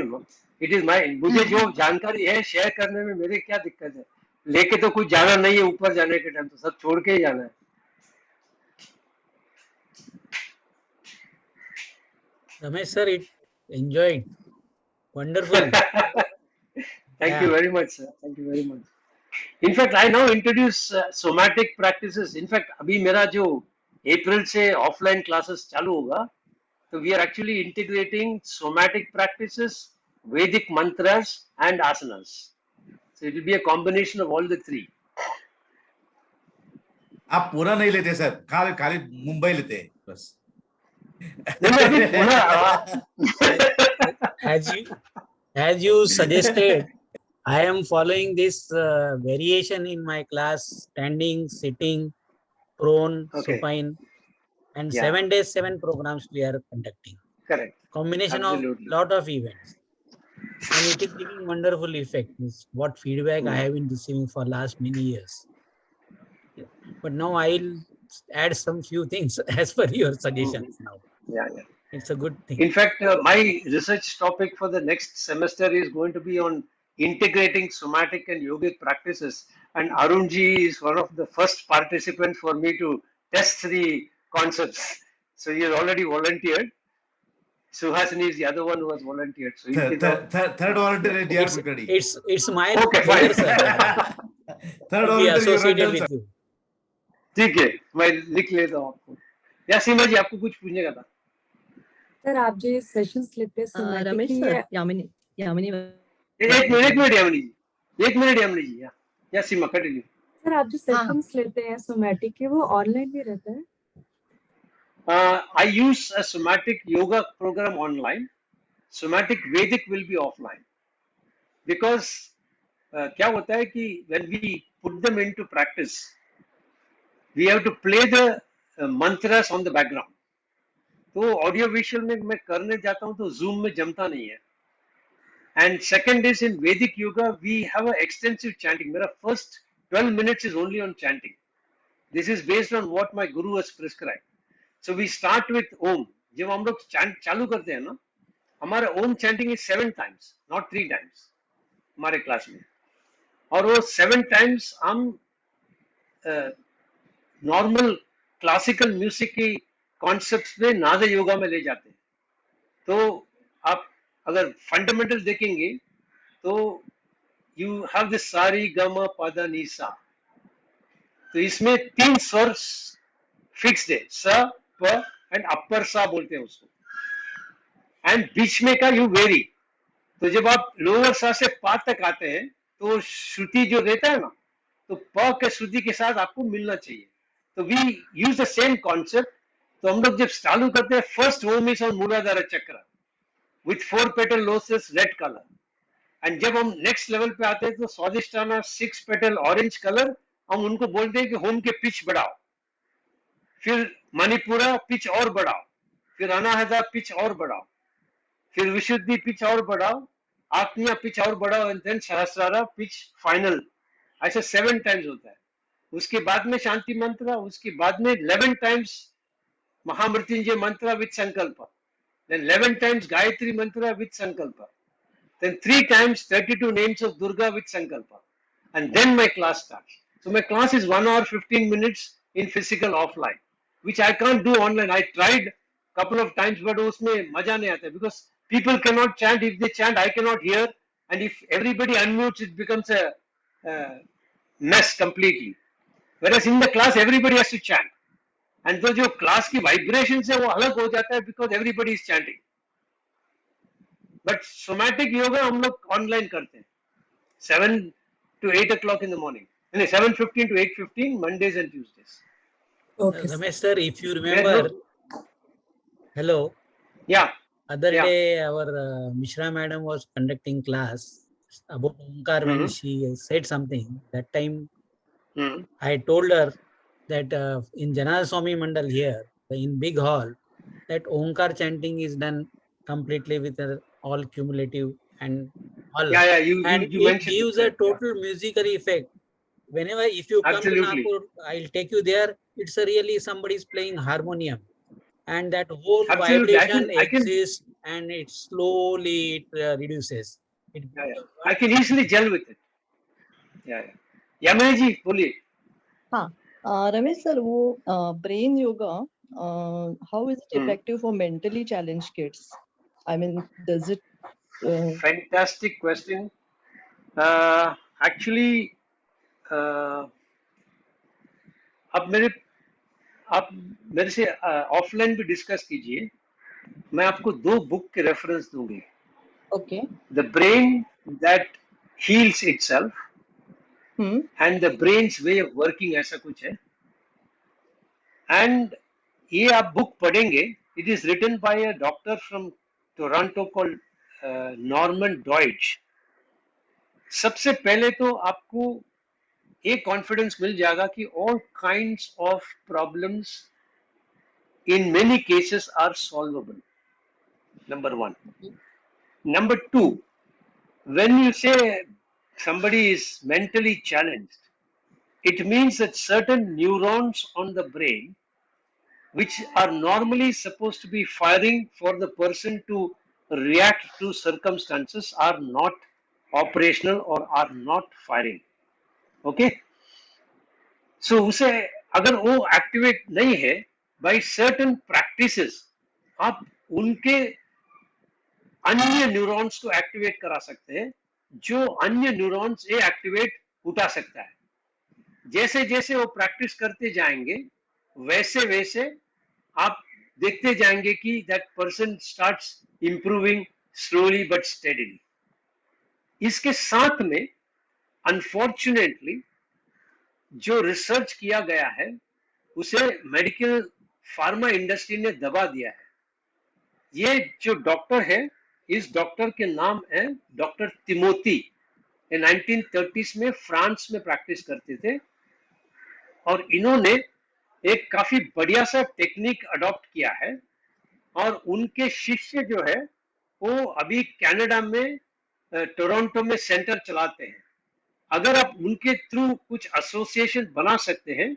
इट इज माय, मुझे जो जानकारी है शेयर करने में मेरे क्या दिक्कत है। लेके तो कुछ जाना नहीं है, ऊपर जाने के टाइम तो सब छोड़ के ही जाना है। Ramesh sir, it enjoyed. Wonderful. Thank you very much, sir. Thank you very much. In fact, I now introduce somatic practices. In fact, अभी मेरा जो अप्रैल से ऑफलाइन क्लासेस चालू होगा, तो we are actually integrating somatic practices, Vedic mantras, and asanas. So it will be a combination of all the three. आप पूरा नहीं लेते सर, खाली खाली मुंबई लेते हैं बस। नहीं, अभी पूरा As you suggested, I am following this variation in my class: standing, sitting, prone, Okay. supine, and Yeah. 7 days, 7 programs we are conducting. correct. Combination Absolutely. of lot of events, and it is giving wonderful effect. It's what feedback I have been receiving for last many years. But now I'll add some few things as per your suggestions now. Yeah, yeah. It's a good thing. In fact, my research topic for the next semester is going to be on integrating somatic and yogic practices. And Arunji is one of the first participants for me to test the concepts. So he has already volunteered. Suhasini is the other one who has volunteered. So third volunteer is DR Kulkarni. It's my Okay, pleasure, fine. sir, Third to be volunteer you associated are with done, you. ठीक है, मैं लिख लेता हूँ आपको। या सीमा जी, आपको कुछ पूछने का था? सर, आप जो ये सेशंस लेते हैं सोमैटिक रमेश की, सर, यामिनी एक मिनट यामिनी जी, या सीमा कंटिन्यू। सर आप जो सेशंस लेते हैं सोमैटिक के, वो ऑनलाइन भी रहता है? I use a somatic yoga program online. Somatic Vedic will be offline. Because क्या होता है कि when we put them into practice, we have to play the mantras on the background. तो ऑडियो विजुअल में मैं करने जाता हूँ तो जूम में जमता नहीं है। And second is in Vedic yoga we have an extensive chanting. मेरा first 12 minutes is only on chanting. This is based on what my guru has prescribed. So we start with Om. जब हम लोग chant चालू करते हैं ना, हमारे Om chanting is 7 times, not 3 times हमारे क्लास में, और वो 7 टाइम्स हम नॉर्मल क्लासिकल म्यूजिक की कॉन्सेप्ट्स में नाद योगा में ले जाते हैं। तो आप अगर फंडामेंटल देखेंगे तो यू हैव दिस सारी गम पद नी सा, तो इसमें 3 स्वर फिक्स्ड है, स प एंड अपर सा बोलते हैं उसको, एंड बीच में का यू वेरी। तो जब आप लोअर सा से पा तक आते हैं तो श्रुति जो देता है ना, तो प के श्रुति के साथ आपको मिलना चाहिए। तो we use the same concept. तो हम लोग जब चालू करते हैं, फर्स्ट होम इज ऑन मूलाधार चक्र with 4 petal lotus red colour, and जब हम नेक्स्ट लेवल पे आते हैं तो स्वादिष्टाना 6 पेटल ऑरेंज कलर, हम उनको बोलते हैं कि होम के पिच बढ़ाओ, फिर मणिपुरा पिच और बढ़ाओ, फिर अनाहता पिच और बढ़ाओ, फिर विशुद्धि पिच और बढ़ाओ, आत्मिया पिच और बढ़ाओ, एंड देन सहस्रारा पिच फाइनल। ऐसे 7 टाइम्स होता है। उसके बाद में शांति मंत्र, उसके बाद में 11 टाइम्स महामृत्युंजय मंत्र विद संकल्प, then 11 times Gayatri mantra with sankalpa, then 3 times 32 names of Durga with sankalpa, and then my class starts. So my class is 1 hour 15 minutes in physical offline, which I can't do online. I tried couple of times, but उसमें मजा नहीं आता, because people cannot chant. If they chant, I cannot hear, and if everybody unmutes, it becomes a mess completely. Whereas in the class, everybody has to chant. And तो जो class की vibration है वो अलग हो जाता है, because everybody is chanting. But somatic yoga हम लोग ऑनलाइन करते हैं 7 to 8 o'clock in the morning, 7:15 to 8:15 Mondays and Tuesdays. Okay. Ramesh sir, if you remember, hello. Yeah. Other Yeah. day, our Mishra madam was conducting class about Omkar when she said something. That time, I told her that in Janal Swami Mandal here, in big hall, that Omkar chanting is done completely with all cumulative and all. Yeah, you it mentioned gives a total musical effect. Whenever, if you come to Nagpur, I'll take you there. It's really somebody's playing harmonium, and that whole vibration exists, and it slowly reduces. I can easily gel with it. Yamini ji, बोलिए. हाँ, Ramesh sir, वो brain yoga, how is it effective for mentally challenged kids? I mean, does it? Fantastic question. Actually, आप मेरे से offline भी discuss कीजिए. मैं आपको 2 बुक के रेफरेंस दूंगी. Okay. The brain that heals itself and the brain's way of working, ऐसा कुछ है. And ये आप बुक पढ़ेंगे. It is written by a doctor from Toronto called Norman Deutsch. सबसे पहले तो आपको एक कॉन्फिडेंस मिल जाएगा कि all kinds of problems in many cases are solvable. Number 1. Number 2, when you say somebody is mentally challenged, it means that certain neurons on the brain, which are normally supposed to be firing for the person to react to circumstances, are not operational or are not firing. Okay? So उसे अगर वो activate नहीं है, by certain practices आप उनके अन्य neurons को activate करा सकते हैं, जो अन्य न्यूरॉन्स ये एक्टिवेट उठा सकता है. जैसे जैसे वो प्रैक्टिस करते जाएंगे, वैसे वैसे आप देखते जाएंगे कि that person starts improving slowly but steadily. इसके साथ में अनफॉर्चुनेटली जो रिसर्च किया गया है उसे मेडिकल फार्मा इंडस्ट्री ने दबा दिया है. ये जो डॉक्टर है, इस डॉक्टर के नाम है डॉक्टर तिमोथी. 1930s में फ्रांस में प्रैक्टिस करते थे, और इन्होंने एक काफी बढ़िया सा टेक्निक अडॉप्ट किया है, और उनके शिष्य जो है वो अभी कनाडा में टोरंटो में सेंटर चलाते हैं. अगर आप उनके थ्रू कुछ एसोसिएशन बना सकते हैं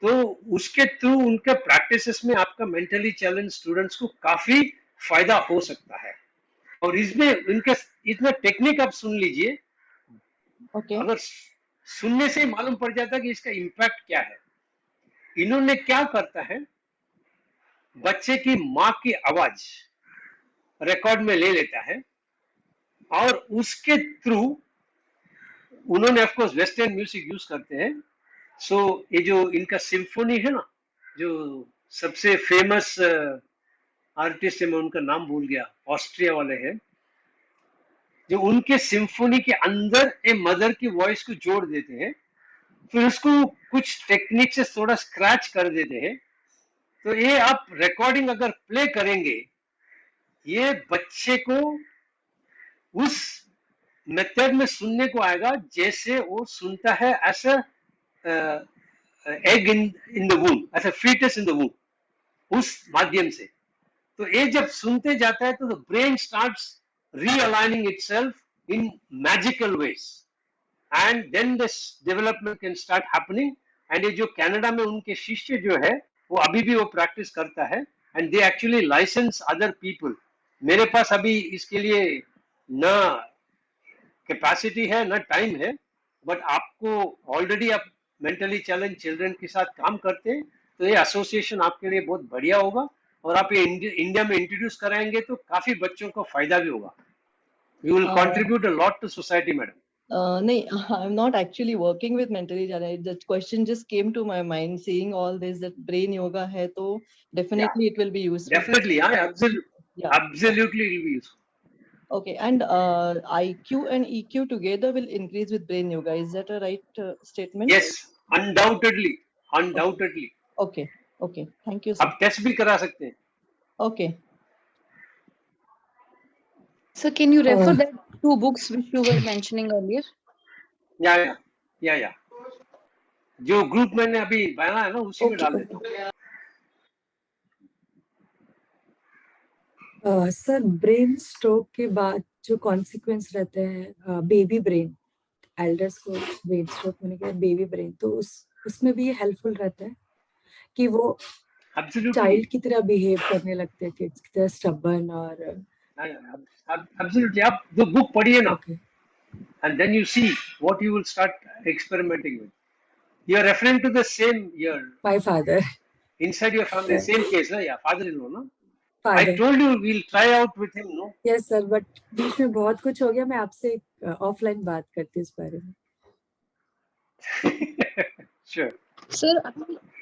तो उसके थ्रू उनके प्रैक्टिसेस में आपका मेंटली चैलेंज स्टूडेंट्स को काफी फायदा हो सकता है। और इसमें इनके इतना टेक्निक आप सुन लीजिए, Okay. अगर सुनने से ही मालूम पड़ जाता है कि इसका इम्पैक्ट क्या है। इन्होंने क्या करता है, बच्चे की माँ की आवाज रिकॉर्ड में ले लेता है और उसके थ्रू उन्होंने of course western music use करते हैं। सो ये जो इनका सिम्फोनी है ना, जो सबसे फेमस आर्टिस्ट है, मैं उनका नाम भूल गया, ऑस्ट्रिया वाले हैं, जो उनके सिम्फोनी के अंदर ए मदर की वॉइस को जोड़ देते हैं, फिर उसको कुछ टेक्निक से थोड़ा स्क्रैच कर देते हैं। तो ये आप रिकॉर्डिंग अगर प्ले करेंगे, ये बच्चे को उस मेथड में सुनने को आएगा जैसे वो सुनता है as egg in the womb, as a foetus in the womb, उस माध्यम से। तो ये जब सुनते जाता है तो the brain starts realigning itself in magical ways and then this development can start happening। and ये जो कनाडा में उनके शिष्य जो है वो अभी भी वो प्रैक्टिस करता है and they actually license other people। मेरे पास अभी इसके लिए ना कैपेसिटी है ना टाइम है, बट आपको ऑलरेडी आप मेंटली चैलेंज चिल्ड्रन के साथ काम करते हैं तो ये एसोसिएशन आपके लिए बहुत बढ़िया होगा। और आप ये इंडिया में इंट्रोड्यूस कराएंगे तो काफी बच्चों को फायदा भी होगा। You will contribute a lot to society madam. No, I'm not actually working with mentally challenged. The question just came to my mind, seeing all this, that brain yoga hai, so definitely it will be useful. Definitely, yeah, absolutely, Yeah. absolutely, it will be useful. Okay, and IQ and EQ together will increase with brain yoga. Is that a right statement? Yes, undoubtedly, undoubtedly. Okay, okay. Thank you, sir. आप test भी करा सकते हैं। Okay. Sir, can you refer that two books which you were mentioning earlier? या जो group मैंने अभी बनाया है ना उसी में डाल देता हूँ। सर, ब्रेन स्ट्रोक के बाद जो कॉन्सिक्वेंस रहते हैं बेबी ब्रेन, एल्डर्स को ब्रेन स्ट्रोक होने के बाद बेबी ब्रेन, तो उसमें भी ये हेल्पफुल रहता है कि वो चाइल्ड की तरह बिहेव करने लगते हैं, किड्स की तरह स्टबर्न और एब्सोल्युटली। आप जो बुक पढ़िए ना, and then you see what you will start experimenting with। you are referring to the same your my father inside your family, same case na, yeah, father-in-law na। father. I told you we'll try out with him, no? Yes sir, but बीच में बहुत कुछ हो गया, मैं आपसे offline बात करती हूँ इस बारे में। Sure Sir,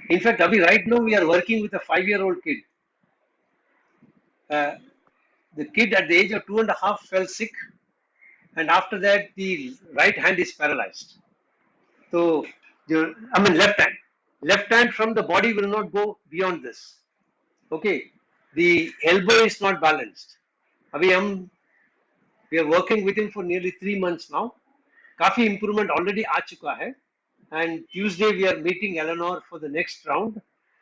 in fact abhi right now we are working with a 5-year-old kid। the kid at the age of 2.5 fell sick, and after that the right hand is paralyzed। so I mean left hand from the body will not go beyond this। okay, the elbow is not balanced। abhi we are working with him for nearly 3 months now। काफी improvement already आ चुका है, and Tuesday we are meeting Eleanor for the next round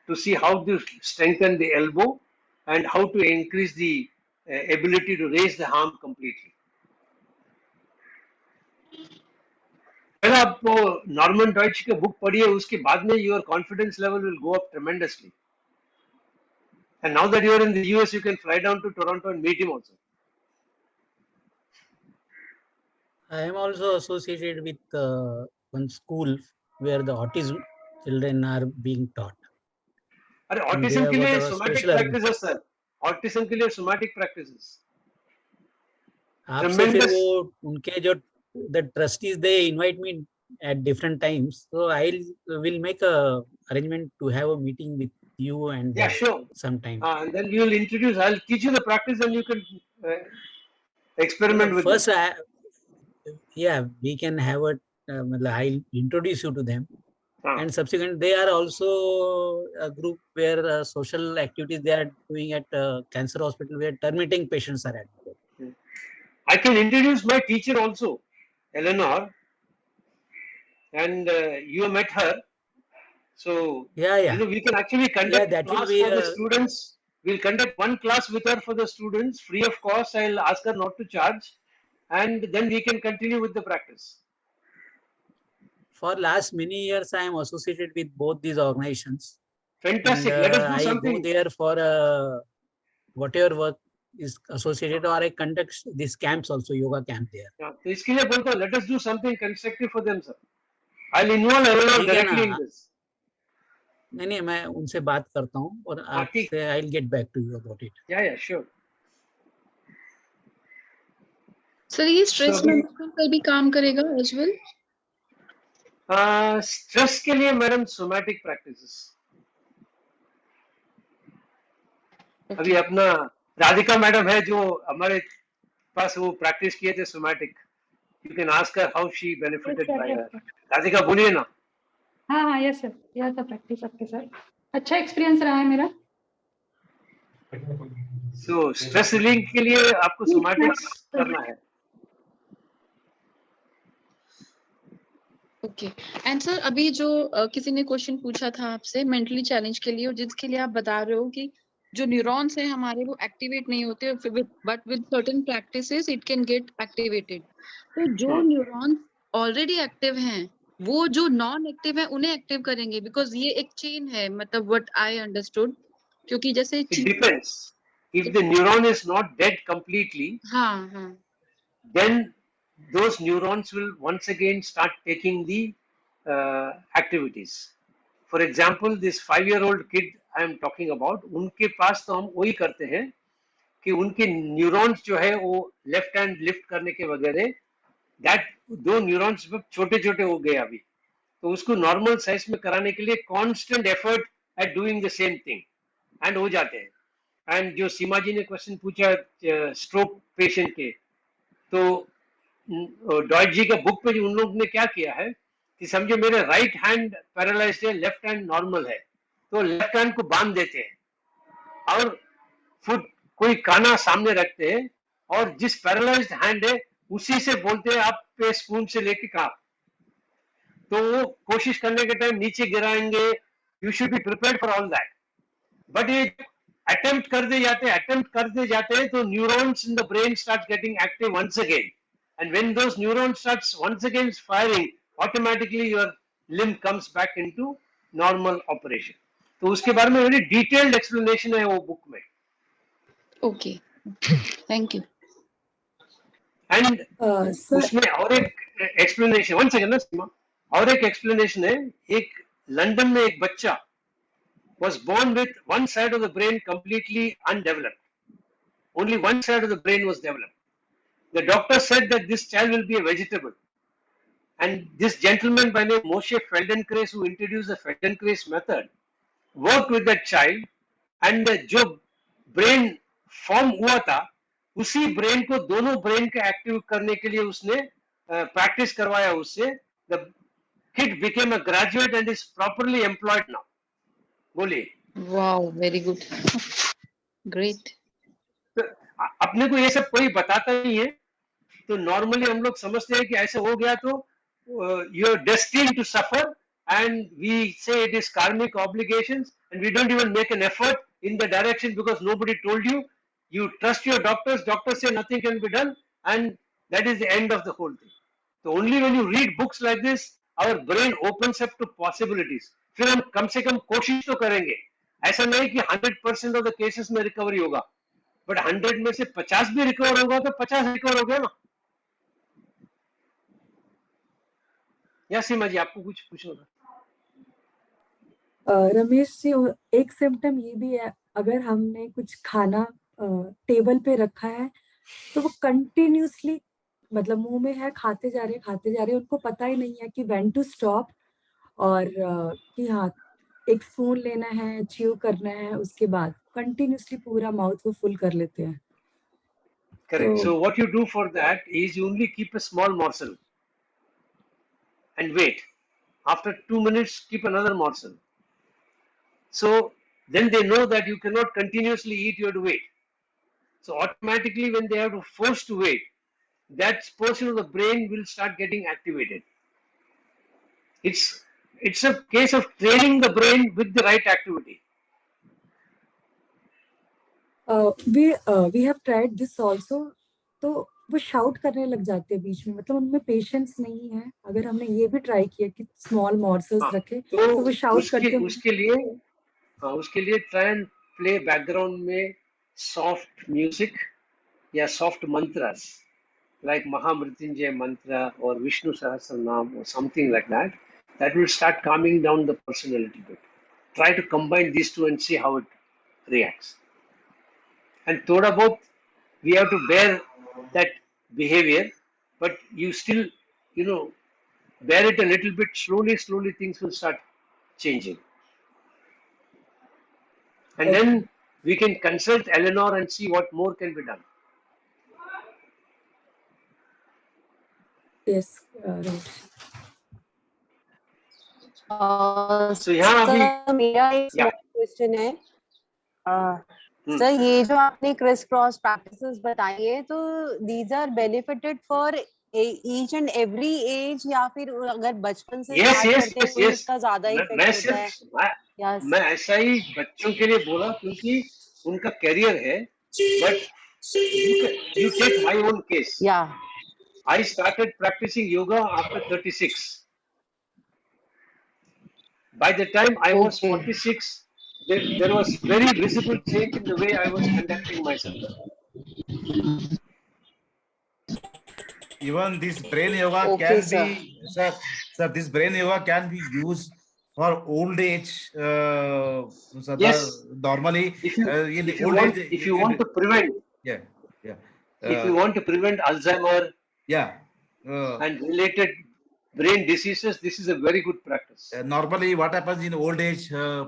to see how to strengthen the elbow and how to increase the ability to raise the arm completely। पहले आप Norman Deutsche के book पढ़िए, उसके बाद में your confidence level will go up tremendously. and now that you are in the US you can fly down to Toronto and meet him also। I am also associated with one school where the autism children are being taught। अरे autism के लिए somatic practices sir, autism के लिए somatic practices. आपसे फिर वो उनके जो the trustees they invite me at different times, so I will make a arrangement to have a meeting with you and yeah sure sometime। and then we will introduce, I'll teach you the practice and you can experiment with first them। yeah, we can have a I'll introduce you to them। and subsequent they are also a group where social activities they are doing at cancer hospital where terminating patients are admitted। I can introduce my teacher also, Eleanor, and you have met her, so yeah you know we can actually conduct that class will be for the students। We'll conduct one class with her for the students free of cost। I'll ask her not to charge, and then we can continue with the practice। for last many years, I am associated with both these organizations. Fantastic. And, Let us do I something. go there for whatever work is associated, or I conduct these camps also, yoga camp there. Yeah, तो इसके लिए बोलता हूँ, let us do something constructive for them, sir. I'll involve everyone ठीक है directly in ना? this. नहीं, मैं उनसे बात करता हूँ और हाँ, ठीक। आपसे I'll get back to you about it. Yeah, sure. Sir ये स्ट्रेस So, मैनेजमेंट पर भी काम करेगा एज वेल? स्ट्रेस के लिए मैडम सोमैटिक प्रैक्टिसेस. अभी अपना राधिका मैडम है जो हमारे पास वो प्रैक्टिस किए थे somatic. You can ask her how she benefited by her. Radhika बोलिए ना. हाँ यस सर, यह सब प्रैक्टिस आपके सर. अच्छा एक्सपीरियंस रहा है मेरा. So स्ट्रेस रिलीफ के लिए आपको सोमैटिक्स करना है. ओके. एंड सर अभी जो किसी ने क्वेश्चन पूछा था आपसे मेंटली चैलेंज के लिए, और जिसके लिए आप बता रहे हो कि जो न्यूरॉन्स हैं हमारे वो एक्टिवेट नहीं होते, but with certain practices it can get activated. तो जो न्यूरॉन्स ऑलरेडी एक्टिव हैं वो जो नॉन एक्टिव है उन्हें एक्टिव करेंगे, बिकॉज ये एक चेन है, मतलब व्हाट आई अंडरस्टूड. क्योंकि जैसे It depends. If the neuron is not dead completely, हाँ then those neurons will once again start taking the activities. For example, this 5-year-old kid I am talking about, उनके पास तो हम वही करते हैं कि उनके न्यूरॉन्स जो है वो लेफ्ट हैंड लिफ्ट करने के वगैरह, दैट दो न्यूरॉन्स छोटे छोटे हो गए अभी, तो उसको नॉर्मल साइज में कराने के लिए constant effort at doing the same thing and हो जाते हैं. एंड जो सीमा जी ने क्वेश्चन पूछा स्ट्रोक पेशेंट के, तो डॉयट जी के बुक पे उन लोगों ने क्या किया है कि समझो मेरे राइट हैंड पैरालाइज्ड है, लेफ्ट हैंड नॉर्मल है, तो लेफ्ट हैंड को बांध देते हैं और फुट कोई काना सामने रखते हैं और जिस पैरालाइज्ड हैंड है उसी से बोलते हैं आप पे स्पून से लेके खा. तो वो कोशिश करने के टाइम नीचे गिराएंगे. You should be prepared for all that. But ये अटेम्प्ट करते जाते हैं तो neurons in the brain start getting active once again. And when those neurons starts once again firing, automatically your limb comes back into normal operation. तो उसके बारे में very detailed explanation है वो बुक में. Okay, thank you. And उसमें और एक explanation, one second ना सीमा, और एक explanation है. एक लंदन में एक बच्चा was born with one side of the brain completely undeveloped. Only one side of the brain was developed. The doctor said that this child will be a vegetable. And this gentleman by name Moshe Feldenkrais, who introduced the Feldenkrais method, worked with that child, and जो brain form हुआ था, उसी brain को दोनों brain के active करने के लिए उसने practice करवाया उससे. The kid became a graduate and is properly employed now. बोलिए. Wow, very good, great. अपने को ये सब कोई बताता नहीं है, तो नॉर्मली हम लोग समझते हैं कि ऐसे हो गया तो you are destined to suffer, and we say it is karmic obligations, and we don't even make an effort in the direction because nobody told you. You trust your doctors. Doctors say nothing can be done, and that is the end of the whole thing. So only when you read books like this, our brain opens up to possibilities. फिर हम कम से कम कोशिश तो करेंगे. ऐसा नहीं कि 100% of the cases में रिकवरी होगा, बट 100 में से 50 भी रिकवर होगा तो 50 रिकवर हो गया ना. या सीमा जी आपको कुछ पूछना था? रमेश जी, एक सिम्टम ये भी है, अगर हमने कुछ खाना टेबल पे रखा है तो वो कंटिन्यूसली मतलब मुंह में है, खाते जा रहे, उनको पता ही नहीं है कि व्हेन टू स्टॉप, और कि हाँ एक स्पून लेना है, च्यू करना है, उसके बाद कंटिन्यूसली पूरा माउथ वो फुल कर लेते हैं. Correct. So what you do for that is you only keep a small morsel and wait. After 2 minutes, keep another morsel. So then they know that you cannot continuously eat, you have to wait. So automatically when they have to force to wait, that portion of the brain will start getting activated. It's a case of training the brain with the right activity. We have tried this also. तो वो shout करने लग जाते हैं बीच में, मतलब उनमें patience नहीं है। अगर हमने ये भी ट्राई किया कि स्मॉल मॉर्सल्स हाँ, रखे तो तो वो शाउट उसके करते हैं। उसके लिए उसके लिए ट्राई एंड प्ले बैकग्राउंड में सॉफ्ट म्यूजिक या soft mantras like Mahamrityunjay mantra or Vishnu Sahasranam or something like that, that will start calming down the person a little bit. Try to combine these two and see how it reacts. And thoda bahut, we have to bear that behavior, but you still, you know, bear it a little bit. Slowly, slowly things will start changing. And then we can consult Eleanor and see what more can be done. Yes, right. So यहाँ अभी sir मेरा एक Yeah. Small question है Hmm. Sir, ये जो आपने criss cross practices बताई है, तो these are benefited for each and every age, या फिर अगर बचपन से Yes, स्टार्ट yes, करते हैं yes, तो yes. इसका ज्यादा मैं इफेक्ट होता है? सिर्फ मैं ऐसा ही बच्चों के लिए बोला क्योंकि उनका करियर है, but you take my own case. या I started practicing yoga after 36. By the time I was Okay. 46, there was very visible change in the way I was conducting myself. Even this brain yoga Okay, can sir. be, sir, this brain yoga can be used for old age. So Yes. normally, If you in the if you old want age, if you want to prevent yeah, yeah, if you want to prevent Alzheimer yeah. and related brain diseases, this is a very good practice. Normally, what happens in old age,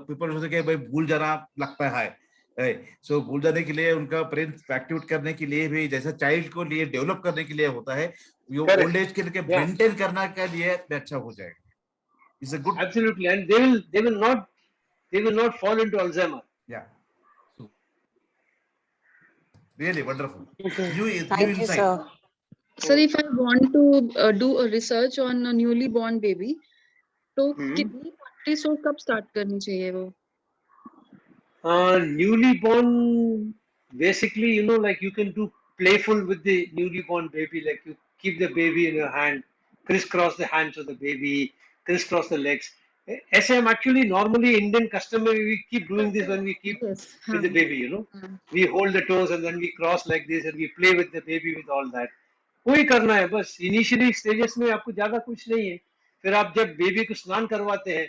people सोचते हैं कि भाई भूल जाना लगता है, सो भूल जाने के लिए उनका ब्रेन एक्टिवेट करने के लिए भी, जैसा चाइल्ड को लिए डेवलप करने के लिए होता है, वो Correct. ओल्ड एज के लिए Yeah. मेंटेन करने के लिए अच्छा हो जाएगा. It's a good. Absolutely, and they will not fall into Alzheimer. Yeah. Really wonderful. Okay. New Thank you, insight. sir. Sir, if I want to do a research on a newly born baby, तो कितनी practice और कब start करनी चाहिए वो? Newly born, basically, like you can do playful with the newly born baby, like you keep the baby in your hand, crisscross the hands of the baby, crisscross the legs. As I'm actually normally Indian custom, we keep doing this when we keep Yes. with the baby, we hold the toes and then we cross like this and we play with the baby with all that. वही करना है बस. Initially stages में आपको ज्यादा कुछ नहीं है. फिर आप जब बेबी को स्नान करवाते हैं,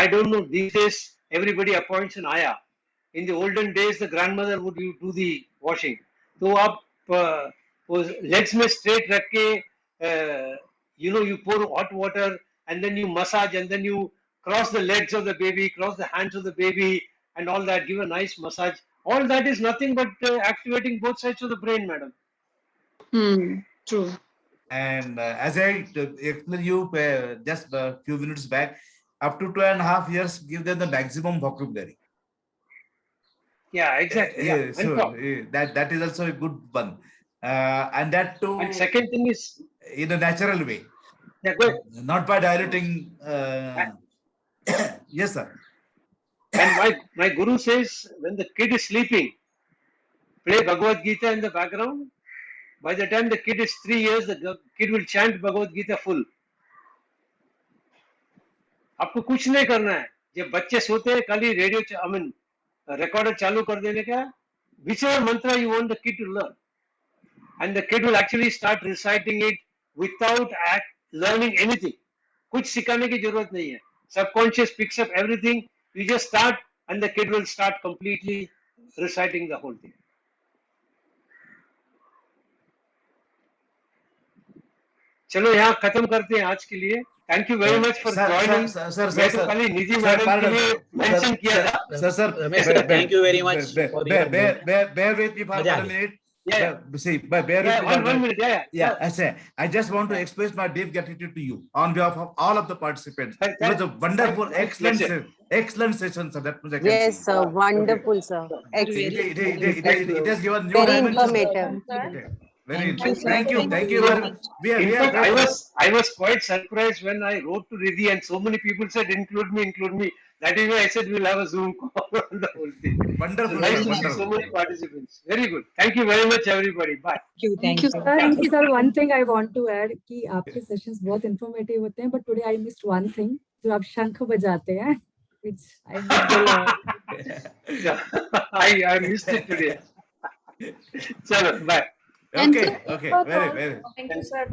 I don't know, these days everybody appoints an aya. In the olden days, the grandmother would do the washing. तो आप वो legs में straight रख के, you pour hot water and then you massage and then you cross the legs of the baby, cross the hands of the baby and all that, give a nice massage. All that is nothing but activating both sides of the brain, madam. True. And as I explained you just a few minutes back, up to 2.5 years, give them the maximum vocabulary. Yeah, exactly. Yeah. So that is also a good one, and that too. And second thing is in a natural way. Yeah, go ahead. Not by diluting. Yes, sir. And my guru says when the kid is sleeping, play Bhagavad Gita in the background. By the time the kid is 3 years, the kid will chant Bhagavad Gita full. आपको कुछ नहीं करना है. जब बच्चे सोते हैं खाली रेडियो रिकॉर्डर चालू कर देने का, whichever mantra you want the kid to learn, and the kid will actually start reciting it without learning anything. कुछ सिखाने की जरूरत नहीं है. Subconscious picks up everything. You just start and the kid will start completely reciting the whole thing. चलो यहाँ खत्म करते हैं आज के लिए. Thank you very much for joining. मैं तो खाली निधि मैडम के लिए मेंशन किया था. Sir, thank you very much. Bear with me for 1 minute. Yeah. See, bear with me. 1 minute. Yeah. I just want to express my deep gratitude to you on behalf of all of the participants. It was a wonderful, excellent session, sir. That much I can Yes, say. sir. Wonderful, sir. Excellent. It has given new Very dimensions. informative. Very Thank you, interesting. sir. Thank you. Thank you very much. We In are fact, I was quite surprised when I wrote to Riddhi and so many people said, include me, include me. That is why I said we'll have a Zoom call on the whole thing. So wonderful, nice sir. to see Wonderful. so many participants. Very good. Thank you very much, everybody. Bye. Thank you. Sir, one thing I want to add कि आपके sessions बहुत informative होते हैं, but today I missed one thing, जो आप शंख बजाते हैं, which I missed a lot. Yeah, I missed it today. Chalo, bye. And Okay. sir, Okay. for Very, all- very. Thank you, sir. Bye.